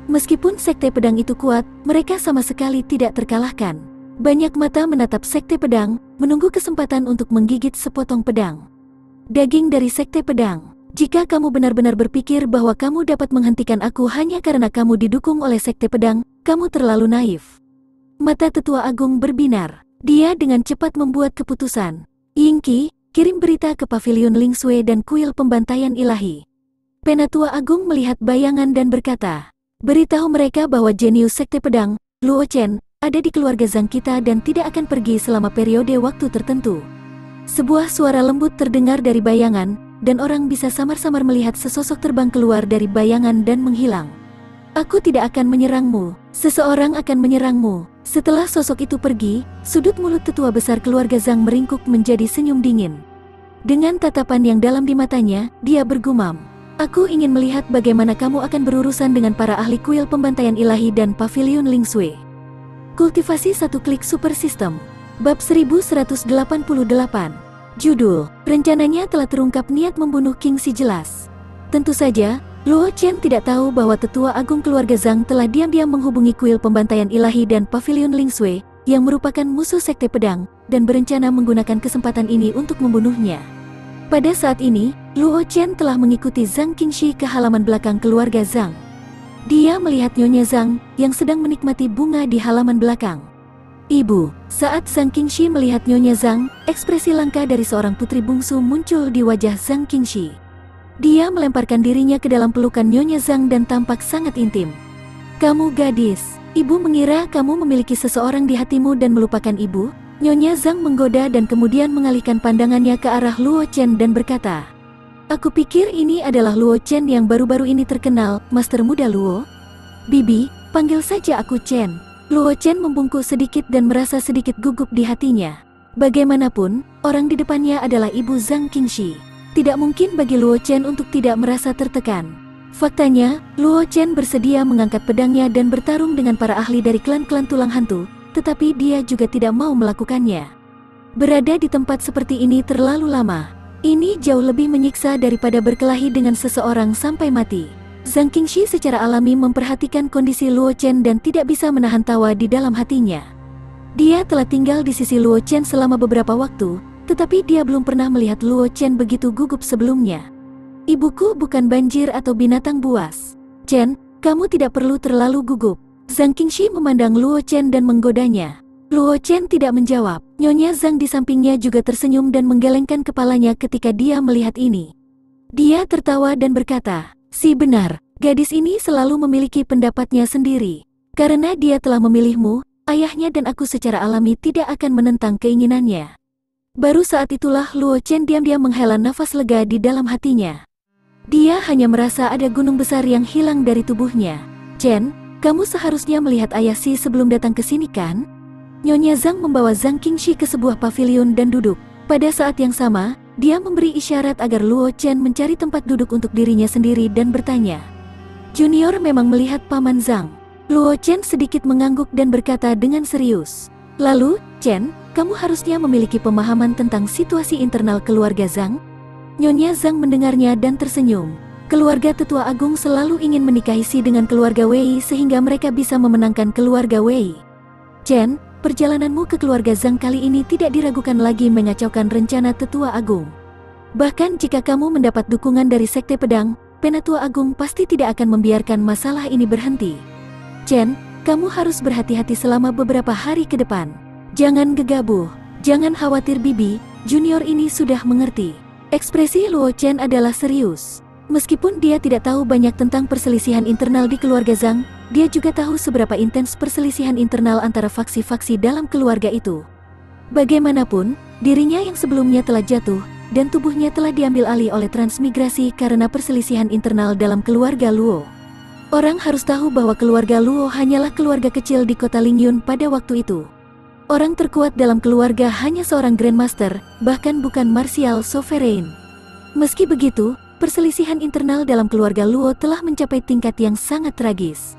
Meskipun Sekte Pedang itu kuat, mereka sama sekali tidak terkalahkan. Banyak mata menatap Sekte Pedang, menunggu kesempatan untuk menggigit sepotong pedang. Daging dari Sekte Pedang. Jika kamu benar-benar berpikir bahwa kamu dapat menghentikan aku hanya karena kamu didukung oleh Sekte Pedang, kamu terlalu naif. Mata Tetua Agung berbinar. Dia dengan cepat membuat keputusan. Yingqi, kirim berita ke Pavilion Ling Sui dan kuil pembantaian ilahi. Penatua Agung melihat bayangan dan berkata, beritahu mereka bahwa jenius Sekte Pedang, Luo Chen, ada di keluarga Zhang kita dan tidak akan pergi selama periode waktu tertentu. Sebuah suara lembut terdengar dari bayangan, dan orang bisa samar-samar melihat sesosok terbang keluar dari bayangan dan menghilang. Aku tidak akan menyerangmu, seseorang akan menyerangmu. Setelah sosok itu pergi, sudut mulut tetua besar keluarga Zhang meringkuk menjadi senyum dingin. Dengan tatapan yang dalam di matanya, dia bergumam, aku ingin melihat bagaimana kamu akan berurusan dengan para ahli kuil pembantaian ilahi dan Pavilion Ling Sui. Kultivasi 1 klik super system. Bab 1188. Judul, rencananya telah terungkap niat membunuh Qingxi jelas. Tentu saja, Luo Chen tidak tahu bahwa Tetua Agung keluarga Zhang telah diam-diam menghubungi kuil pembantaian ilahi dan Pavilion Ling Sui, yang merupakan musuh Sekte Pedang, dan berencana menggunakan kesempatan ini untuk membunuhnya. Pada saat ini, Luo Chen telah mengikuti Zhang Qingxi ke halaman belakang keluarga Zhang. Dia melihat Nyonya Zhang, yang sedang menikmati bunga di halaman belakang. Ibu, saat Zhang Qingxi melihat Nyonya Zhang, ekspresi langka dari seorang putri bungsu muncul di wajah Zhang Qingxi. Dia melemparkan dirinya ke dalam pelukan Nyonya Zhang dan tampak sangat intim. Kamu gadis, ibu mengira kamu memiliki seseorang di hatimu dan melupakan ibu? Nyonya Zhang menggoda dan kemudian mengalihkan pandangannya ke arah Luo Chen dan berkata, aku pikir ini adalah Luo Chen yang baru-baru ini terkenal, Master Muda Luo. Bibi, panggil saja aku Chen. Luo Chen membungkuk sedikit dan merasa sedikit gugup di hatinya. Bagaimanapun, orang di depannya adalah ibu Zhang Qingxi. Tidak mungkin bagi Luo Chen untuk tidak merasa tertekan. Faktanya, Luo Chen bersedia mengangkat pedangnya dan bertarung dengan para ahli dari klan-klan tulang hantu, tetapi dia juga tidak mau melakukannya. Berada di tempat seperti ini terlalu lama. Ini jauh lebih menyiksa daripada berkelahi dengan seseorang sampai mati. Zhang Qingxi secara alami memperhatikan kondisi Luo Chen dan tidak bisa menahan tawa di dalam hatinya. Dia telah tinggal di sisi Luo Chen selama beberapa waktu, tetapi dia belum pernah melihat Luo Chen begitu gugup sebelumnya. Ibuku bukan banjir atau binatang buas. Chen, kamu tidak perlu terlalu gugup. Zhang Qingxi memandang Luo Chen dan menggodanya. Luo Chen tidak menjawab. Nyonya Zhang di sampingnya juga tersenyum dan menggelengkan kepalanya ketika dia melihat ini. Dia tertawa dan berkata, "Si benar, gadis ini selalu memiliki pendapatnya sendiri. Karena dia telah memilihmu, ayahnya dan aku secara alami tidak akan menentang keinginannya." Baru saat itulah Luo Chen diam-diam menghela nafas lega di dalam hatinya. Dia hanya merasa ada gunung besar yang hilang dari tubuhnya. "Chen, kamu seharusnya melihat ayah Si sebelum datang ke sini kan?" Nyonya Zhang membawa Zhang Qingxi ke sebuah pavilion dan duduk. Pada saat yang sama, dia memberi isyarat agar Luo Chen mencari tempat duduk untuk dirinya sendiri dan bertanya. Junior memang melihat Paman Zhang. Luo Chen sedikit mengangguk dan berkata dengan serius. "Lalu, Chen, kamu harusnya memiliki pemahaman tentang situasi internal keluarga Zhang?" Nyonya Zhang mendengarnya dan tersenyum. Keluarga tetua agung selalu ingin menikahi Si dengan keluarga Wei sehingga mereka bisa memenangkan keluarga Wei. Chen, perjalananmu ke keluarga Zhang kali ini tidak diragukan lagi mengacaukan rencana tetua agung. Bahkan jika kamu mendapat dukungan dari Sekte Pedang, Penatua Agung pasti tidak akan membiarkan masalah ini berhenti. Chen, kamu harus berhati-hati selama beberapa hari ke depan. Jangan gegabah, jangan khawatir Bibi, junior ini sudah mengerti. Ekspresi Luo Chen adalah serius. Meskipun dia tidak tahu banyak tentang perselisihan internal di keluarga Zhang, dia juga tahu seberapa intens perselisihan internal antara faksi-faksi dalam keluarga itu. Bagaimanapun, dirinya yang sebelumnya telah jatuh, dan tubuhnya telah diambil alih oleh transmigrasi karena perselisihan internal dalam keluarga Luo. Orang harus tahu bahwa keluarga Luo hanyalah keluarga kecil di kota Lingyun pada waktu itu. Orang terkuat dalam keluarga hanya seorang Grandmaster, bahkan bukan Martial Sovereign. Meski begitu, perselisihan internal dalam keluarga Luo telah mencapai tingkat yang sangat tragis.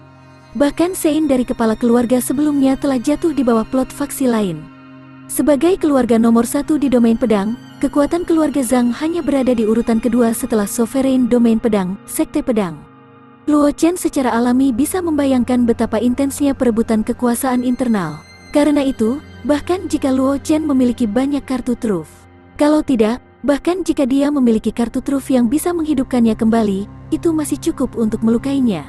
Bahkan Sein dari kepala keluarga sebelumnya telah jatuh di bawah plot faksi lain. Sebagai keluarga nomor 1 di domain pedang, kekuatan keluarga Zhang hanya berada di urutan kedua setelah Sovereign domain pedang, Sekte Pedang. Luo Chen secara alami bisa membayangkan betapa intensnya perebutan kekuasaan internal. Karena itu, bahkan jika Luo Chen memiliki banyak kartu truf, kalau tidak, bahkan jika dia memiliki kartu truf yang bisa menghidupkannya kembali, itu masih cukup untuk melukainya.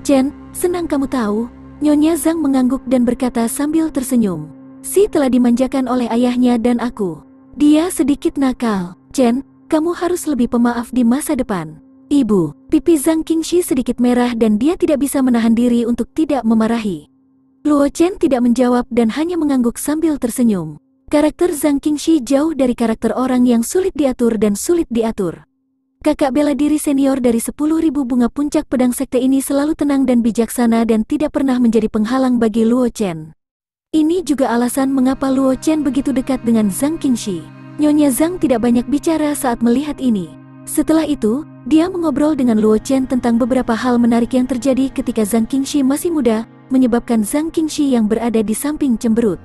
Chen, senang kamu tahu. Nyonya Zhang mengangguk dan berkata sambil tersenyum. Si telah dimanjakan oleh ayahnya dan aku. Dia sedikit nakal. Chen, kamu harus lebih pemaaf di masa depan. Ibu, pipi Zhang Qingxi sedikit merah dan dia tidak bisa menahan diri untuk tidak memarahi. Luo Chen tidak menjawab dan hanya mengangguk sambil tersenyum. Karakter Zhang Qingxi jauh dari karakter orang yang sulit diatur dan sulit diatur. Kakak bela diri senior dari 10.000 bunga puncak pedang sekte ini selalu tenang dan bijaksana dan tidak pernah menjadi penghalang bagi Luo Chen. Ini juga alasan mengapa Luo Chen begitu dekat dengan Zhang Qingxi. Nyonya Zhang tidak banyak bicara saat melihat ini. Setelah itu, dia mengobrol dengan Luo Chen tentang beberapa hal menarik yang terjadi ketika Zhang Qingxi masih muda, menyebabkan Zhang Qingxi yang berada di samping cemberut.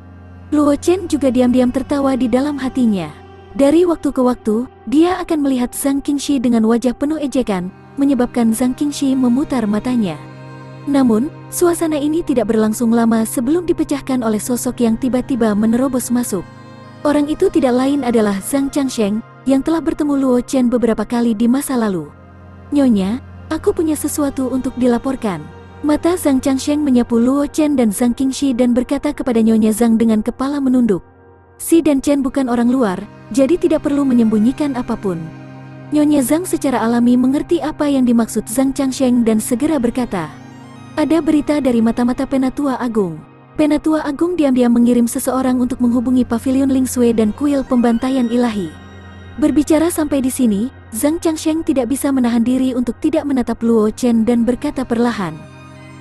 Luo Chen juga diam-diam tertawa di dalam hatinya. Dari waktu ke waktu, dia akan melihat Zhang Qingxi dengan wajah penuh ejekan, menyebabkan Zhang Qingxi memutar matanya. Namun, suasana ini tidak berlangsung lama sebelum dipecahkan oleh sosok yang tiba-tiba menerobos masuk. Orang itu tidak lain adalah Zhang Changsheng, yang telah bertemu Luo Chen beberapa kali di masa lalu. Nyonya, aku punya sesuatu untuk dilaporkan. Mata Zhang Changsheng menyapu Luo Chen dan Zhang Qingxi dan berkata kepada Nyonya Zhang dengan kepala menunduk. Si dan Chen bukan orang luar, jadi tidak perlu menyembunyikan apapun. Nyonya Zhang secara alami mengerti apa yang dimaksud Zhang Changsheng dan segera berkata. Ada berita dari mata-mata Penatua Agung. Penatua Agung diam-diam mengirim seseorang untuk menghubungi Pavilion Lingsui dan kuil pembantaian ilahi. Berbicara sampai di sini, Zhang Changsheng tidak bisa menahan diri untuk tidak menatap Luo Chen dan berkata perlahan.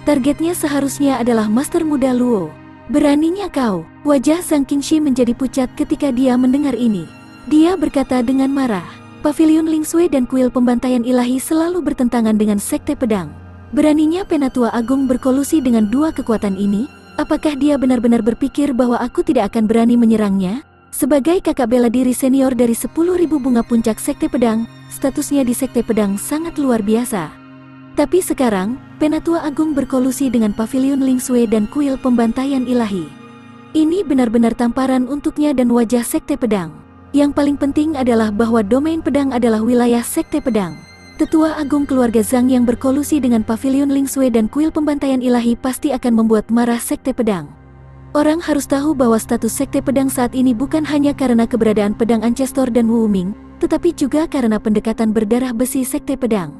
Targetnya seharusnya adalah Master Muda Luo. Beraninya kau. Wajah Zhang Qingxi menjadi pucat ketika dia mendengar ini. Dia berkata dengan marah. Pavilion Lingsui dan kuil pembantaian ilahi selalu bertentangan dengan Sekte Pedang. Beraninya Penatua Agung berkolusi dengan dua kekuatan ini? Apakah dia benar-benar berpikir bahwa aku tidak akan berani menyerangnya? Sebagai kakak bela diri senior dari 10.000 bunga puncak Sekte Pedang, statusnya di Sekte Pedang sangat luar biasa. Tapi sekarang, Penatua Agung berkolusi dengan Pavilion Lingsue dan kuil pembantaian ilahi. Ini benar-benar tamparan untuknya dan wajah Sekte Pedang. Yang paling penting adalah bahwa domain pedang adalah wilayah Sekte Pedang. Tetua Agung keluarga Zhang yang berkolusi dengan Pavilion Lingsue dan kuil pembantaian ilahi pasti akan membuat marah Sekte Pedang. Orang harus tahu bahwa status Sekte Pedang saat ini bukan hanya karena keberadaan pedang Ancestor dan Wu Ming, tetapi juga karena pendekatan berdarah besi Sekte Pedang.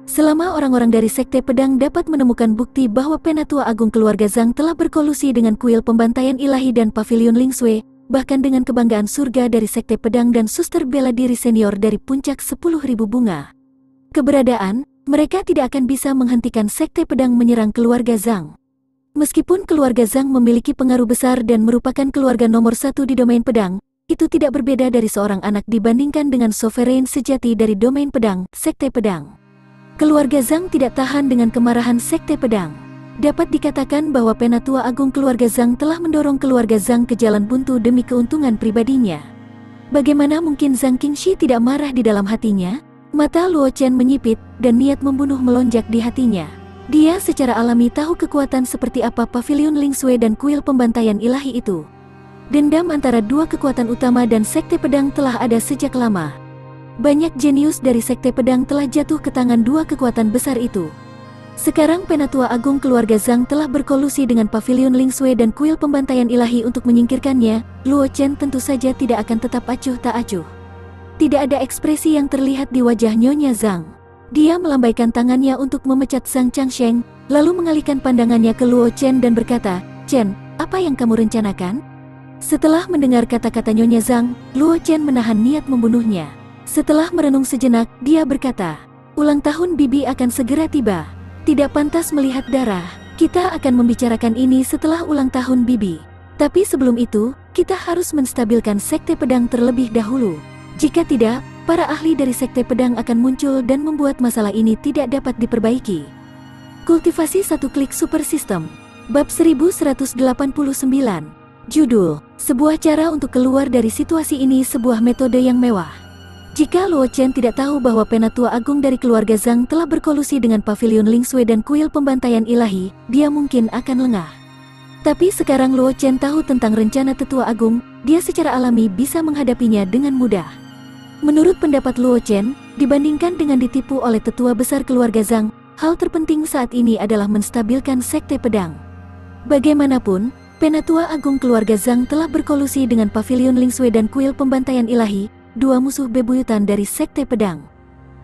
Selama orang-orang dari Sekte Pedang dapat menemukan bukti bahwa Penatua Agung keluarga Zhang telah berkolusi dengan kuil pembantaian ilahi dan Pavilion Lingsue, bahkan dengan kebanggaan surga dari Sekte Pedang dan suster bela diri senior dari puncak 10.000 bunga. Keberadaan, mereka tidak akan bisa menghentikan Sekte Pedang menyerang keluarga Zhang. Meskipun keluarga Zhang memiliki pengaruh besar dan merupakan keluarga nomor 1 di domain pedang, itu tidak berbeda dari seorang anak dibandingkan dengan sovereign sejati dari domain pedang, Sekte Pedang. Keluarga Zhang tidak tahan dengan kemarahan Sekte Pedang. Dapat dikatakan bahwa Penatua Agung keluarga Zhang telah mendorong keluarga Zhang ke jalan buntu demi keuntungan pribadinya. Bagaimana mungkin Zhang Qingxi tidak marah di dalam hatinya? Mata Luo Chen menyipit, dan niat membunuh melonjak di hatinya. Dia secara alami tahu kekuatan seperti apa Pavilion Lingsue dan kuil pembantaian ilahi itu. Dendam antara dua kekuatan utama dan Sekte Pedang telah ada sejak lama. Banyak jenius dari Sekte Pedang telah jatuh ke tangan dua kekuatan besar itu. Sekarang Penatua Agung keluarga Zhang telah berkolusi dengan Pavilion Lingsue dan kuil pembantaian ilahi untuk menyingkirkannya. Luo Chen tentu saja tidak akan tetap acuh tak acuh. Tidak ada ekspresi yang terlihat di wajah Nyonya Zhang. Dia melambaikan tangannya untuk memecat Zhang Changsheng, lalu mengalihkan pandangannya ke Luo Chen dan berkata, "Chen, apa yang kamu rencanakan?" Setelah mendengar kata-kata Nyonya Zhang, Luo Chen menahan niat membunuhnya. Setelah merenung sejenak, dia berkata, "Ulang tahun Bibi akan segera tiba. Tidak pantas melihat darah. Kita akan membicarakan ini setelah ulang tahun Bibi. Tapi sebelum itu, kita harus menstabilkan Sekte Pedang terlebih dahulu. Jika tidak, para ahli dari Sekte Pedang akan muncul dan membuat masalah ini tidak dapat diperbaiki." Kultivasi satu klik super system. Bab 1189. Judul, sebuah cara untuk keluar dari situasi ini, sebuah metode yang mewah. Jika Luo Chen tidak tahu bahwa Penatua Agung dari keluarga Zhang telah berkolusi dengan Pavilion Lingsue dan kuil pembantaian ilahi, dia mungkin akan lengah. Tapi sekarang Luo Chen tahu tentang rencana Tetua Agung, dia secara alami bisa menghadapinya dengan mudah. Menurut pendapat Luo Chen, dibandingkan dengan ditipu oleh tetua besar keluarga Zhang, hal terpenting saat ini adalah menstabilkan Sekte Pedang. Bagaimanapun, Penatua Agung keluarga Zhang telah berkolusi dengan Pavilion Lingsue dan kuil pembantaian ilahi, dua musuh bebuyutan dari Sekte Pedang.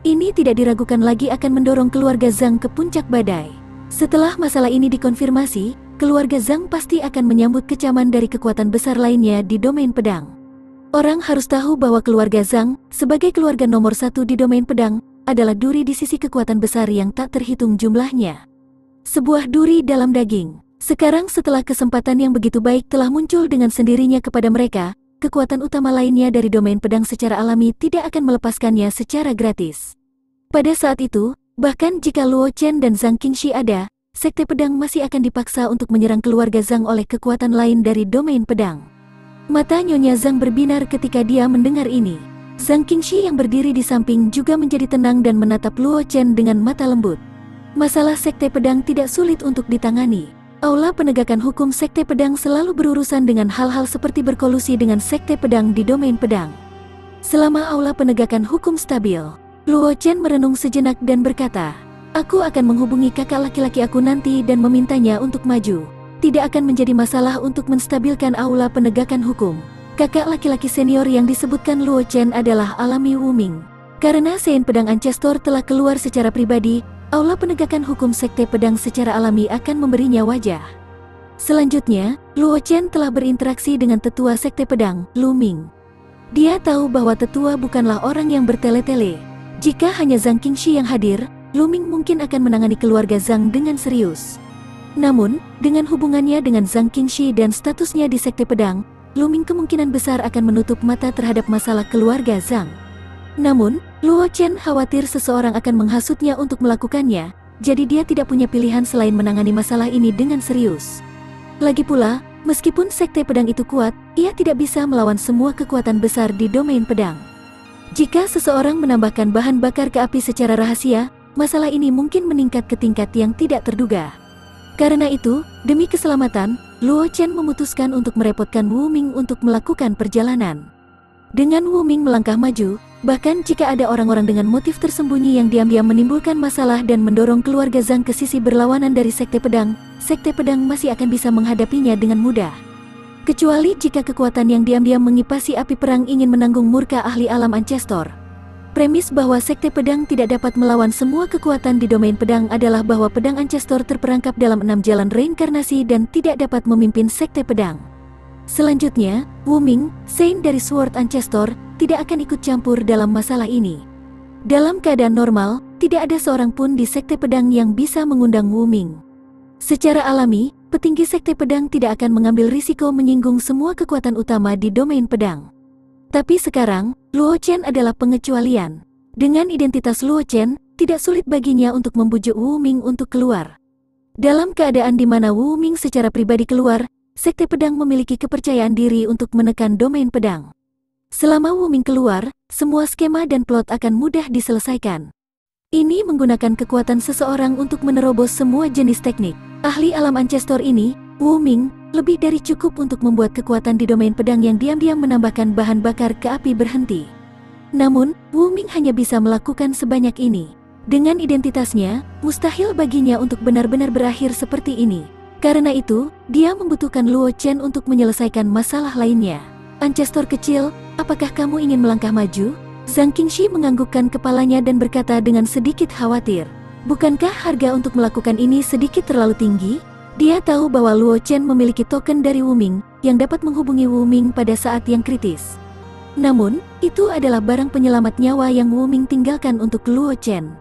Ini tidak diragukan lagi akan mendorong keluarga Zhang ke puncak badai. Setelah masalah ini dikonfirmasi, keluarga Zhang pasti akan menyambut kecaman dari kekuatan besar lainnya di domain pedang. Orang harus tahu bahwa keluarga Zhang, sebagai keluarga nomor 1 di domain pedang, adalah duri di sisi kekuatan besar yang tak terhitung jumlahnya. Sebuah duri dalam daging. Sekarang setelah kesempatan yang begitu baik telah muncul dengan sendirinya kepada mereka, kekuatan utama lainnya dari domain pedang secara alami tidak akan melepaskannya secara gratis. Pada saat itu, bahkan jika Luo Chen dan Zhang Qingxi ada, Sekte Pedang masih akan dipaksa untuk menyerang keluarga Zhang oleh kekuatan lain dari domain pedang. Mata Nyonya Zhang berbinar ketika dia mendengar ini. Zhang Qingxi yang berdiri di samping juga menjadi tenang dan menatap Luo Chen dengan mata lembut. Masalah Sekte Pedang tidak sulit untuk ditangani. Aula penegakan hukum Sekte Pedang selalu berurusan dengan hal-hal seperti berkolusi dengan Sekte Pedang di domain pedang. Selama aula penegakan hukum stabil, Luo Chen merenung sejenak dan berkata, "Aku akan menghubungi kakak laki-laki aku nanti dan memintanya untuk maju. Tidak akan menjadi masalah untuk menstabilkan aula penegakan hukum." Kakak laki-laki senior yang disebutkan Luo Chen adalah Alami Wu Ming. Karena Sein Pedang Ancestor telah keluar secara pribadi, aula penegakan hukum Sekte Pedang secara alami akan memberinya wajah. Selanjutnya, Luo Chen telah berinteraksi dengan tetua Sekte Pedang, Lu Ming. Dia tahu bahwa tetua bukanlah orang yang bertele-tele. Jika hanya Zhang Qingxi yang hadir, Lu Ming mungkin akan menangani keluarga Zhang dengan serius. Namun, dengan hubungannya dengan Zhang Qingxi dan statusnya di Sekte Pedang, Lu Ming kemungkinan besar akan menutup mata terhadap masalah keluarga Zhang. Namun, Luo Chen khawatir seseorang akan menghasutnya untuk melakukannya, jadi dia tidak punya pilihan selain menangani masalah ini dengan serius. Lagi pula, meskipun Sekte Pedang itu kuat, ia tidak bisa melawan semua kekuatan besar di domain pedang. Jika seseorang menambahkan bahan bakar ke api secara rahasia, masalah ini mungkin meningkat ke tingkat yang tidak terduga. Karena itu, demi keselamatan, Luo Chen memutuskan untuk merepotkan Wu Ming untuk melakukan perjalanan. Dengan Wu Ming melangkah maju, bahkan jika ada orang-orang dengan motif tersembunyi yang diam-diam menimbulkan masalah dan mendorong keluarga Zhang ke sisi berlawanan dari Sekte Pedang masih akan bisa menghadapinya dengan mudah. Kecuali jika kekuatan yang diam-diam mengipasi api perang ingin menanggung murka ahli alam Ancestor. Premis bahwa Sekte Pedang tidak dapat melawan semua kekuatan di domain pedang adalah bahwa pedang Ancestor terperangkap dalam 6 jalan reinkarnasi dan tidak dapat memimpin Sekte Pedang. Selanjutnya, Wu Ming, Saint dari Sword Ancestor, tidak akan ikut campur dalam masalah ini. Dalam keadaan normal, tidak ada seorang pun di Sekte Pedang yang bisa mengundang Wu Ming. Secara alami, petinggi Sekte Pedang tidak akan mengambil risiko menyinggung semua kekuatan utama di domain pedang. Tapi sekarang, Luo Chen adalah pengecualian. Dengan identitas Luo Chen, tidak sulit baginya untuk membujuk Wu Ming untuk keluar. Dalam keadaan di mana Wu Ming secara pribadi keluar, Sekte Pedang memiliki kepercayaan diri untuk menekan domain pedang. Selama Wu Ming keluar, semua skema dan plot akan mudah diselesaikan. Ini menggunakan kekuatan seseorang untuk menerobos semua jenis teknik. Ahli alam Ancestor ini, Wu Ming, lebih dari cukup untuk membuat kekuatan di domain pedang yang diam-diam menambahkan bahan bakar ke api berhenti. Namun, Wu Ming hanya bisa melakukan sebanyak ini. Dengan identitasnya, mustahil baginya untuk benar-benar berakhir seperti ini. Karena itu, dia membutuhkan Luo Chen untuk menyelesaikan masalah lainnya. Ancestor kecil, apakah kamu ingin melangkah maju? Zhang Qingxi menganggukkan kepalanya dan berkata dengan sedikit khawatir. Bukankah harga untuk melakukan ini sedikit terlalu tinggi? Dia tahu bahwa Luo Chen memiliki token dari Wu Ming yang dapat menghubungi Wu Ming pada saat yang kritis. Namun, itu adalah barang penyelamat nyawa yang Wu Ming tinggalkan untuk Luo Chen.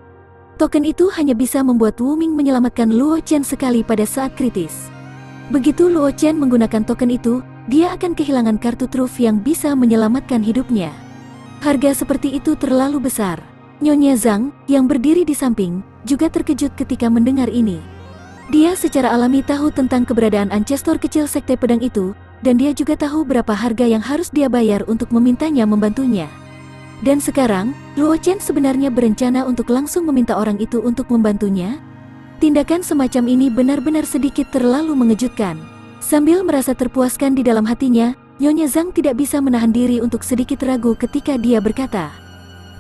Token itu hanya bisa membuat Wu Ming menyelamatkan Luo Chen sekali pada saat kritis. Begitu Luo Chen menggunakan token itu, dia akan kehilangan kartu truf yang bisa menyelamatkan hidupnya. Harga seperti itu terlalu besar. Nyonya Zhang, yang berdiri di samping, juga terkejut ketika mendengar ini. Dia secara alami tahu tentang keberadaan Ancestor kecil Sekte Pedang itu, dan dia juga tahu berapa harga yang harus dia bayar untuk memintanya membantunya. Dan sekarang, Luo Chen sebenarnya berencana untuk langsung meminta orang itu untuk membantunya. Tindakan semacam ini benar-benar sedikit terlalu mengejutkan. Sambil merasa terpuaskan di dalam hatinya, Nyonya Zhang tidak bisa menahan diri untuk sedikit ragu ketika dia berkata,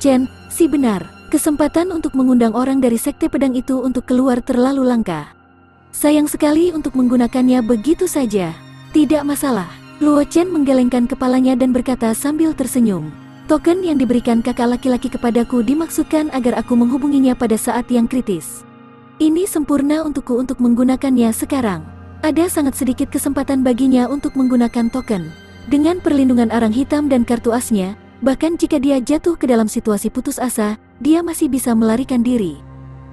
Chen, si benar, kesempatan untuk mengundang orang dari Sekte Pedang itu untuk keluar terlalu langka. Sayang sekali untuk menggunakannya begitu saja. Tidak masalah. Luo Chen menggelengkan kepalanya dan berkata sambil tersenyum. Token yang diberikan kakak laki-laki kepadaku dimaksudkan agar aku menghubunginya pada saat yang kritis. Ini sempurna untukku untuk menggunakannya sekarang. Ada sangat sedikit kesempatan baginya untuk menggunakan token. Dengan perlindungan arang hitam dan kartu asnya, bahkan jika dia jatuh ke dalam situasi putus asa, dia masih bisa melarikan diri.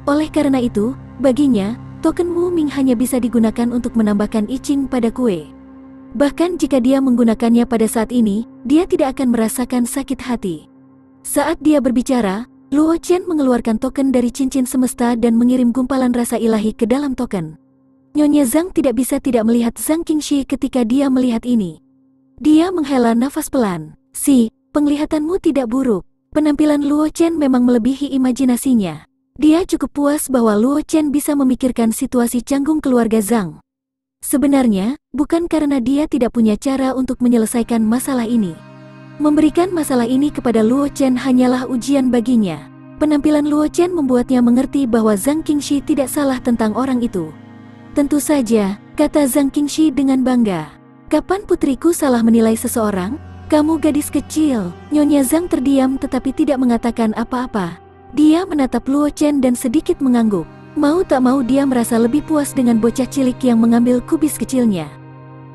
Oleh karena itu, baginya, token Wu Ming hanya bisa digunakan untuk menambahkan I Ching pada kue. Bahkan jika dia menggunakannya pada saat ini, dia tidak akan merasakan sakit hati. Saat dia berbicara, Luo Chen mengeluarkan token dari cincin semesta dan mengirim gumpalan rasa ilahi ke dalam token. Nyonya Zhang tidak bisa tidak melihat Zhang Qingxi ketika dia melihat ini. Dia menghela nafas pelan. Penglihatanmu tidak buruk. Penampilan Luo Chen memang melebihi imajinasinya. Dia cukup puas bahwa Luo Chen bisa memikirkan situasi canggung keluarga Zhang. Sebenarnya, bukan karena dia tidak punya cara untuk menyelesaikan masalah ini. Memberikan masalah ini kepada Luo Chen hanyalah ujian baginya. Penampilan Luo Chen membuatnya mengerti bahwa Zhang Qingxi tidak salah tentang orang itu. Tentu saja, kata Zhang Qingxi dengan bangga. Kapan putriku salah menilai seseorang? Kamu gadis kecil. Nyonya Zhang terdiam tetapi tidak mengatakan apa-apa. Dia menatap Luo Chen dan sedikit mengangguk. Mau tak mau dia merasa lebih puas dengan bocah cilik yang mengambil kubis kecilnya.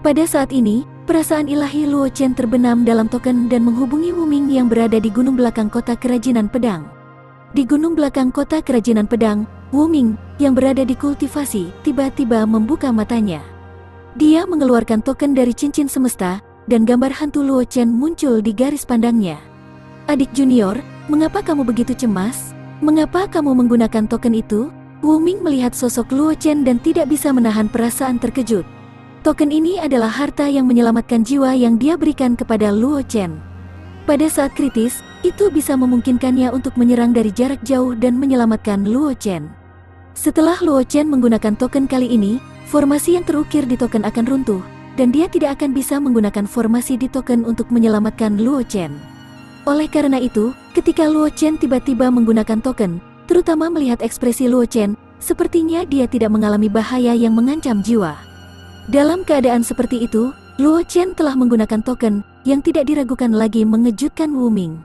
Pada saat ini, perasaan ilahi Luo Chen terbenam dalam token dan menghubungi Wu Ming yang berada di gunung belakang kota kerajinan pedang. Di gunung belakang kota kerajinan pedang, Wu Ming, yang berada di kultivasi, tiba-tiba membuka matanya. Dia mengeluarkan token dari cincin semesta, dan gambar hantu Luo Chen muncul di garis pandangnya. Adik junior, mengapa kamu begitu cemas? Mengapa kamu menggunakan token itu? Wu Ming melihat sosok Luo Chen dan tidak bisa menahan perasaan terkejut. Token ini adalah harta yang menyelamatkan jiwa yang dia berikan kepada Luo Chen. Pada saat kritis, itu bisa memungkinkannya untuk menyerang dari jarak jauh dan menyelamatkan Luo Chen. Setelah Luo Chen menggunakan token kali ini, formasi yang terukir di token akan runtuh, dan dia tidak akan bisa menggunakan formasi di token untuk menyelamatkan Luo Chen. Oleh karena itu, ketika Luo Chen tiba-tiba menggunakan token, terutama melihat ekspresi Luo Chen, sepertinya dia tidak mengalami bahaya yang mengancam jiwa. Dalam keadaan seperti itu, Luo Chen telah menggunakan token yang tidak diragukan lagi mengejutkan Wu Ming.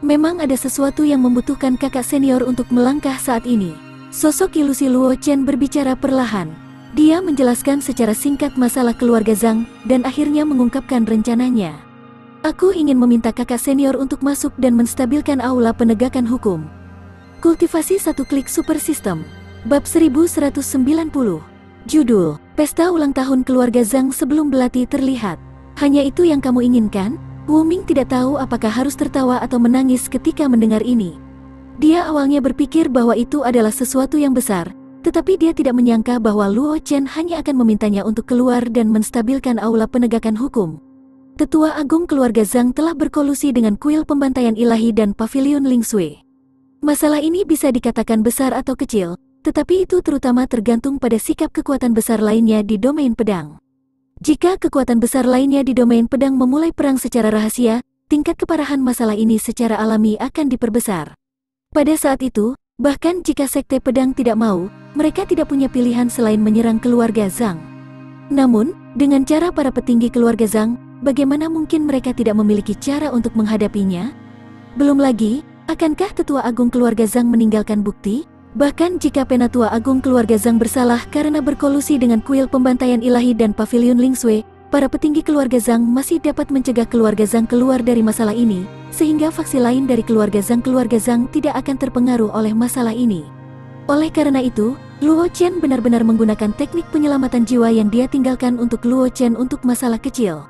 Memang ada sesuatu yang membutuhkan kakak senior untuk melangkah saat ini. Sosok ilusi Luo Chen berbicara perlahan. Dia menjelaskan secara singkat masalah keluarga Zhang dan akhirnya mengungkapkan rencananya. Aku ingin meminta kakak senior untuk masuk dan menstabilkan aula penegakan hukum. Kultivasi satu klik super system. Bab 1190. Judul, Pesta Ulang Tahun Keluarga Zhang Sebelum Belati Terlihat. Hanya itu yang kamu inginkan? Wu Ming tidak tahu apakah harus tertawa atau menangis ketika mendengar ini. Dia awalnya berpikir bahwa itu adalah sesuatu yang besar, tetapi dia tidak menyangka bahwa Luo Chen hanya akan memintanya untuk keluar dan menstabilkan aula penegakan hukum. Tetua Agung Keluarga Zhang telah berkolusi dengan kuil pembantaian ilahi dan pavilion Ling Sui. Masalah ini bisa dikatakan besar atau kecil, tetapi itu terutama tergantung pada sikap kekuatan besar lainnya di domain pedang. Jika kekuatan besar lainnya di domain pedang memulai perang secara rahasia, tingkat keparahan masalah ini secara alami akan diperbesar. Pada saat itu, bahkan jika sekte pedang tidak mau, mereka tidak punya pilihan selain menyerang keluarga Zhang. Namun, dengan cara para petinggi keluarga Zhang, bagaimana mungkin mereka tidak memiliki cara untuk menghadapinya? Belum lagi, akankah Tetua Agung Keluarga Zhang meninggalkan bukti? Bahkan jika Penatua Agung Keluarga Zhang bersalah karena berkolusi dengan kuil pembantaian ilahi dan pavilion Ling Sui, para petinggi keluarga Zhang masih dapat mencegah keluarga Zhang keluar dari masalah ini, sehingga faksi lain dari keluarga Zhang tidak akan terpengaruh oleh masalah ini. Oleh karena itu, Luo Chen benar-benar menggunakan teknik penyelamatan jiwa yang dia tinggalkan untuk Luo Chen untuk masalah kecil.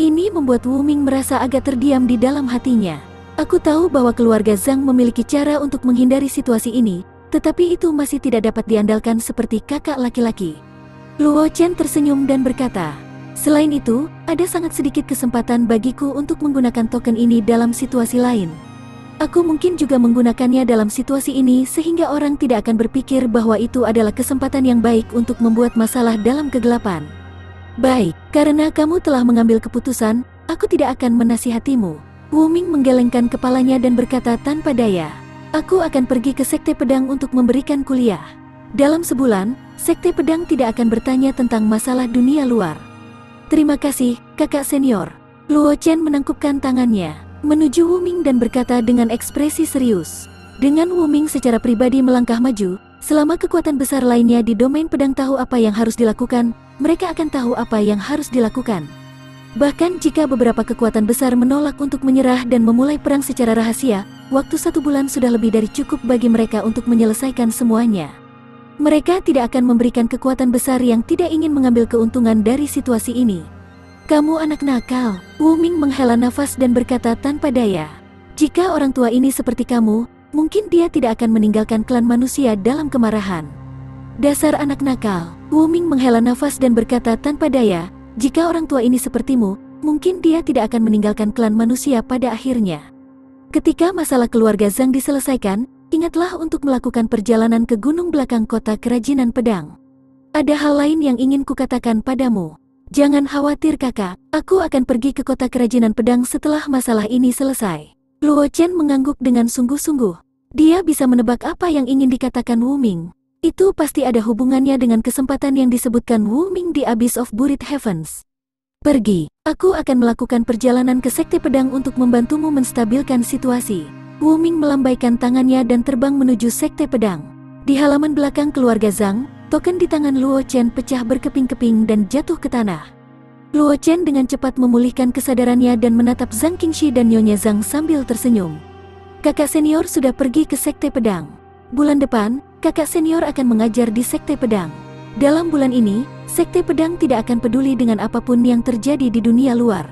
Ini membuat Wu Ming merasa agak terdiam di dalam hatinya. Aku tahu bahwa keluarga Zhang memiliki cara untuk menghindari situasi ini, tetapi itu masih tidak dapat diandalkan seperti kakak laki-laki. Luo Chen tersenyum dan berkata, selain itu, ada sangat sedikit kesempatan bagiku untuk menggunakan token ini dalam situasi lain. Aku mungkin juga menggunakannya dalam situasi ini sehingga orang tidak akan berpikir bahwa itu adalah kesempatan yang baik untuk membuat masalah dalam kegelapan. Baik, karena kamu telah mengambil keputusan, aku tidak akan menasihatimu. Wu Ming menggelengkan kepalanya dan berkata tanpa daya. Aku akan pergi ke Sekte Pedang untuk memberikan kuliah. Dalam sebulan, Sekte Pedang tidak akan bertanya tentang masalah dunia luar. Terima kasih, kakak senior. Luo Chen menangkupkan tangannya, menuju Wu Ming dan berkata dengan ekspresi serius. Dengan Wu Ming secara pribadi melangkah maju, selama kekuatan besar lainnya di domain pedang tahu apa yang harus dilakukan, mereka akan tahu apa yang harus dilakukan. Bahkan jika beberapa kekuatan besar menolak untuk menyerah dan memulai perang secara rahasia, waktu 1 bulan sudah lebih dari cukup bagi mereka untuk menyelesaikan semuanya. Mereka tidak akan memberikan kekuatan besar yang tidak ingin mengambil keuntungan dari situasi ini. Kamu anak nakal, Wu Ming menghela nafas dan berkata tanpa daya. Jika orang tua ini seperti kamu, mungkin dia tidak akan meninggalkan klan manusia dalam kemarahan. Dasar anak nakal, Wu Ming menghela nafas dan berkata tanpa daya. Jika orang tua ini sepertimu, mungkin dia tidak akan meninggalkan klan manusia pada akhirnya. Ketika masalah keluarga Zhang diselesaikan, ingatlah untuk melakukan perjalanan ke gunung belakang kota kerajinan pedang. Ada hal lain yang ingin kukatakan padamu. Jangan khawatir kakak, aku akan pergi ke kota kerajinan pedang setelah masalah ini selesai. Luo Chen mengangguk dengan sungguh-sungguh. Dia bisa menebak apa yang ingin dikatakan Wu Ming. Itu pasti ada hubungannya dengan kesempatan yang disebutkan Wu Ming di Abyss of Buried Heavens. Pergi, aku akan melakukan perjalanan ke Sekte Pedang untuk membantumu menstabilkan situasi. Wu Ming melambaikan tangannya dan terbang menuju Sekte Pedang. Di halaman belakang keluarga Zhang, token di tangan Luo Chen pecah berkeping-keping dan jatuh ke tanah. Luo Chen dengan cepat memulihkan kesadarannya dan menatap Zhang Qingxi dan Nyonya Zhang sambil tersenyum. Kakak senior sudah pergi ke Sekte Pedang. Bulan depan, kakak senior akan mengajar di Sekte Pedang. Dalam bulan ini, Sekte Pedang tidak akan peduli dengan apapun yang terjadi di dunia luar.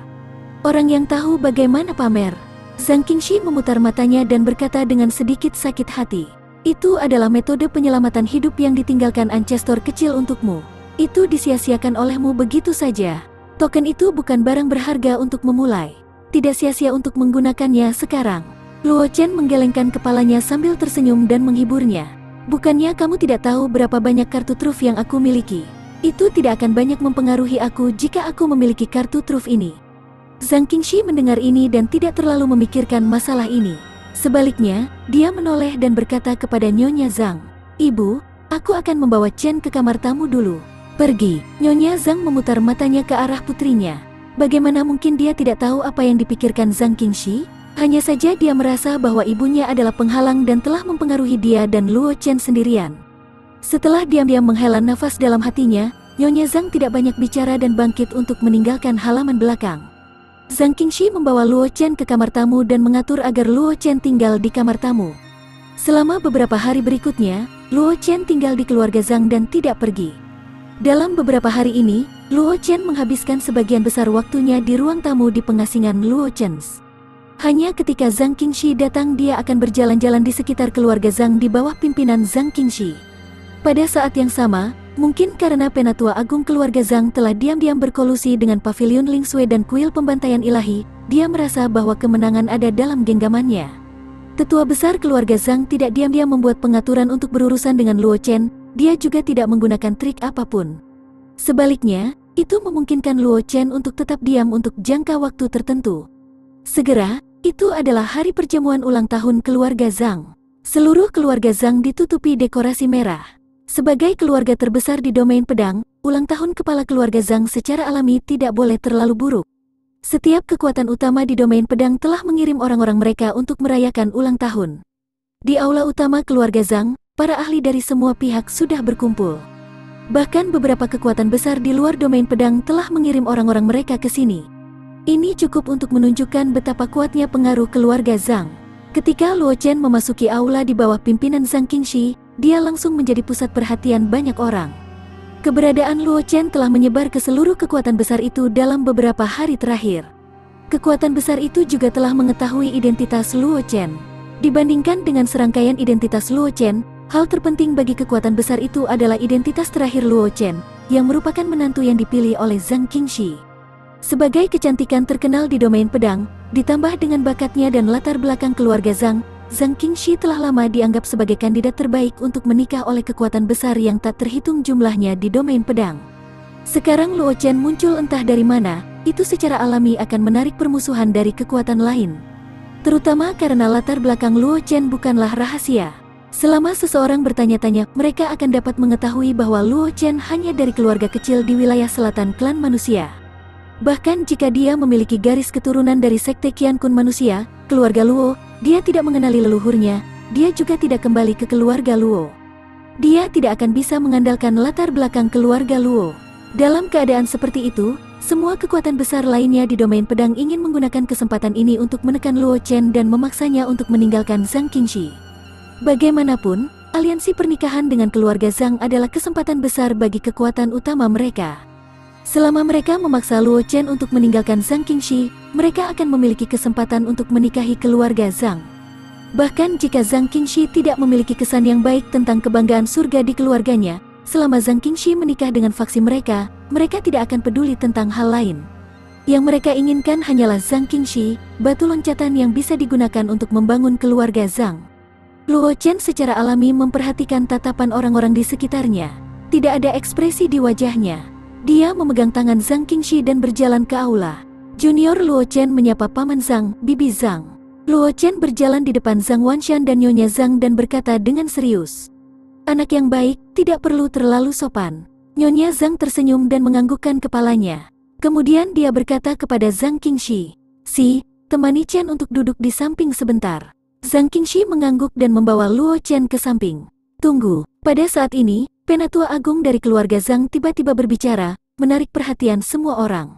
Orang yang tahu bagaimana pamer. Zhang Qingxi memutar matanya dan berkata dengan sedikit sakit hati. Itu adalah metode penyelamatan hidup yang ditinggalkan ancestor kecil untukmu. Itu disia-siakan olehmu begitu saja. Token itu bukan barang berharga untuk memulai. tidak sia-sia untuk menggunakannya sekarang. Luo Chen menggelengkan kepalanya sambil tersenyum dan menghiburnya. Bukannya kamu tidak tahu berapa banyak kartu truf yang aku miliki? Itu tidak akan banyak mempengaruhi aku jika aku memiliki kartu truf ini. Zhang Qingxi mendengar ini dan tidak terlalu memikirkan masalah ini. Sebaliknya, dia menoleh dan berkata kepada Nyonya Zhang, "Ibu, aku akan membawa Chen ke kamar tamu dulu." "Pergi." Nyonya Zhang memutar matanya ke arah putrinya. Bagaimana mungkin dia tidak tahu apa yang dipikirkan Zhang Qingxi? Hanya saja dia merasa bahwa ibunya adalah penghalang dan telah mempengaruhi dia dan Luo Chen sendirian. Setelah diam-diam menghela nafas dalam hatinya, Nyonya Zhang tidak banyak bicara dan bangkit untuk meninggalkan halaman belakang. Zhang Qingxi membawa Luo Chen ke kamar tamu dan mengatur agar Luo Chen tinggal di kamar tamu. Selama beberapa hari berikutnya, Luo Chen tinggal di keluarga Zhang dan tidak pergi. Dalam beberapa hari ini, Luo Chen menghabiskan sebagian besar waktunya di ruang tamu di pengasingan Luo Chen's. Hanya ketika Zhang Qingxi datang dia akan berjalan-jalan di sekitar keluarga Zhang di bawah pimpinan Zhang Qingxi. Pada saat yang sama, mungkin karena Penatua Agung keluarga Zhang telah diam-diam berkolusi dengan Pavilion Ling Sui dan kuil pembantaian ilahi, dia merasa bahwa kemenangan ada dalam genggamannya. Tetua besar keluarga Zhang tidak diam-diam membuat pengaturan untuk berurusan dengan Luo Chen, dia juga tidak menggunakan trik apapun. Sebaliknya, itu memungkinkan Luo Chen untuk tetap diam untuk jangka waktu tertentu. Segera, itu adalah hari perjamuan ulang tahun keluarga Zhang. Seluruh keluarga Zhang ditutupi dekorasi merah. Sebagai keluarga terbesar di domain pedang, ulang tahun kepala keluarga Zhang secara alami tidak boleh terlalu buruk. Setiap kekuatan utama di domain pedang telah mengirim orang-orang mereka untuk merayakan ulang tahun. Di aula utama keluarga Zhang, para ahli dari semua pihak sudah berkumpul. Bahkan beberapa kekuatan besar di luar domain pedang telah mengirim orang-orang mereka ke sini. Ini cukup untuk menunjukkan betapa kuatnya pengaruh keluarga Zhang. Ketika Luo Chen memasuki aula di bawah pimpinan Zhang Qingxi, dia langsung menjadi pusat perhatian banyak orang. Keberadaan Luo Chen telah menyebar ke seluruh kekuatan besar itu dalam beberapa hari terakhir. Kekuatan besar itu juga telah mengetahui identitas Luo Chen. Dibandingkan dengan serangkaian identitas Luo Chen, hal terpenting bagi kekuatan besar itu adalah identitas terakhir Luo Chen, yang merupakan menantu yang dipilih oleh Zhang Qingxi. Sebagai kecantikan terkenal di domain pedang, ditambah dengan bakatnya dan latar belakang keluarga Zhang, Zhang Qingxi telah lama dianggap sebagai kandidat terbaik untuk menikah oleh kekuatan besar yang tak terhitung jumlahnya di domain pedang. Sekarang Luo Chen muncul entah dari mana, itu secara alami akan menarik permusuhan dari kekuatan lain. Terutama karena latar belakang Luo Chen bukanlah rahasia. Selama seseorang bertanya-tanya, mereka akan dapat mengetahui bahwa Luo Chen hanya dari keluarga kecil di wilayah selatan klan manusia. Bahkan jika dia memiliki garis keturunan dari sekte Qian Kun manusia, keluarga Luo, dia tidak mengenali leluhurnya, dia juga tidak kembali ke keluarga Luo. Dia tidak akan bisa mengandalkan latar belakang keluarga Luo. Dalam keadaan seperti itu, semua kekuatan besar lainnya di domain pedang ingin menggunakan kesempatan ini untuk menekan Luo Chen dan memaksanya untuk meninggalkan Zhang Qingxi. Bagaimanapun, aliansi pernikahan dengan keluarga Zhang adalah kesempatan besar bagi kekuatan utama mereka. Selama mereka memaksa Luo Chen untuk meninggalkan Zhang Qingxi, mereka akan memiliki kesempatan untuk menikahi keluarga Zhang. Bahkan jika Zhang Qingxi tidak memiliki kesan yang baik tentang kebanggaan surga di keluarganya, selama Zhang Qingxi menikah dengan faksi mereka, mereka tidak akan peduli tentang hal lain. Yang mereka inginkan hanyalah Zhang Qingxi, batu loncatan yang bisa digunakan untuk membangun keluarga Zhang. Luo Chen secara alami memperhatikan tatapan orang-orang di sekitarnya. Tidak ada ekspresi di wajahnya. Dia memegang tangan Zhang Qingxi dan berjalan ke aula. Junior Luo Chen menyapa Paman Zhang, Bibi Zhang. Luo Chen berjalan di depan Zhang Wanshan dan Nyonya Zhang dan berkata dengan serius, "Anak yang baik, tidak perlu terlalu sopan." Nyonya Zhang tersenyum dan menganggukkan kepalanya. Kemudian dia berkata kepada Zhang Qingxi, "Si, temani Chen untuk duduk di samping sebentar." Zhang Qingxi mengangguk dan membawa Luo Chen ke samping. "Tunggu." Pada saat ini, Penatua Agung dari keluarga Zhang tiba-tiba berbicara, menarik perhatian semua orang.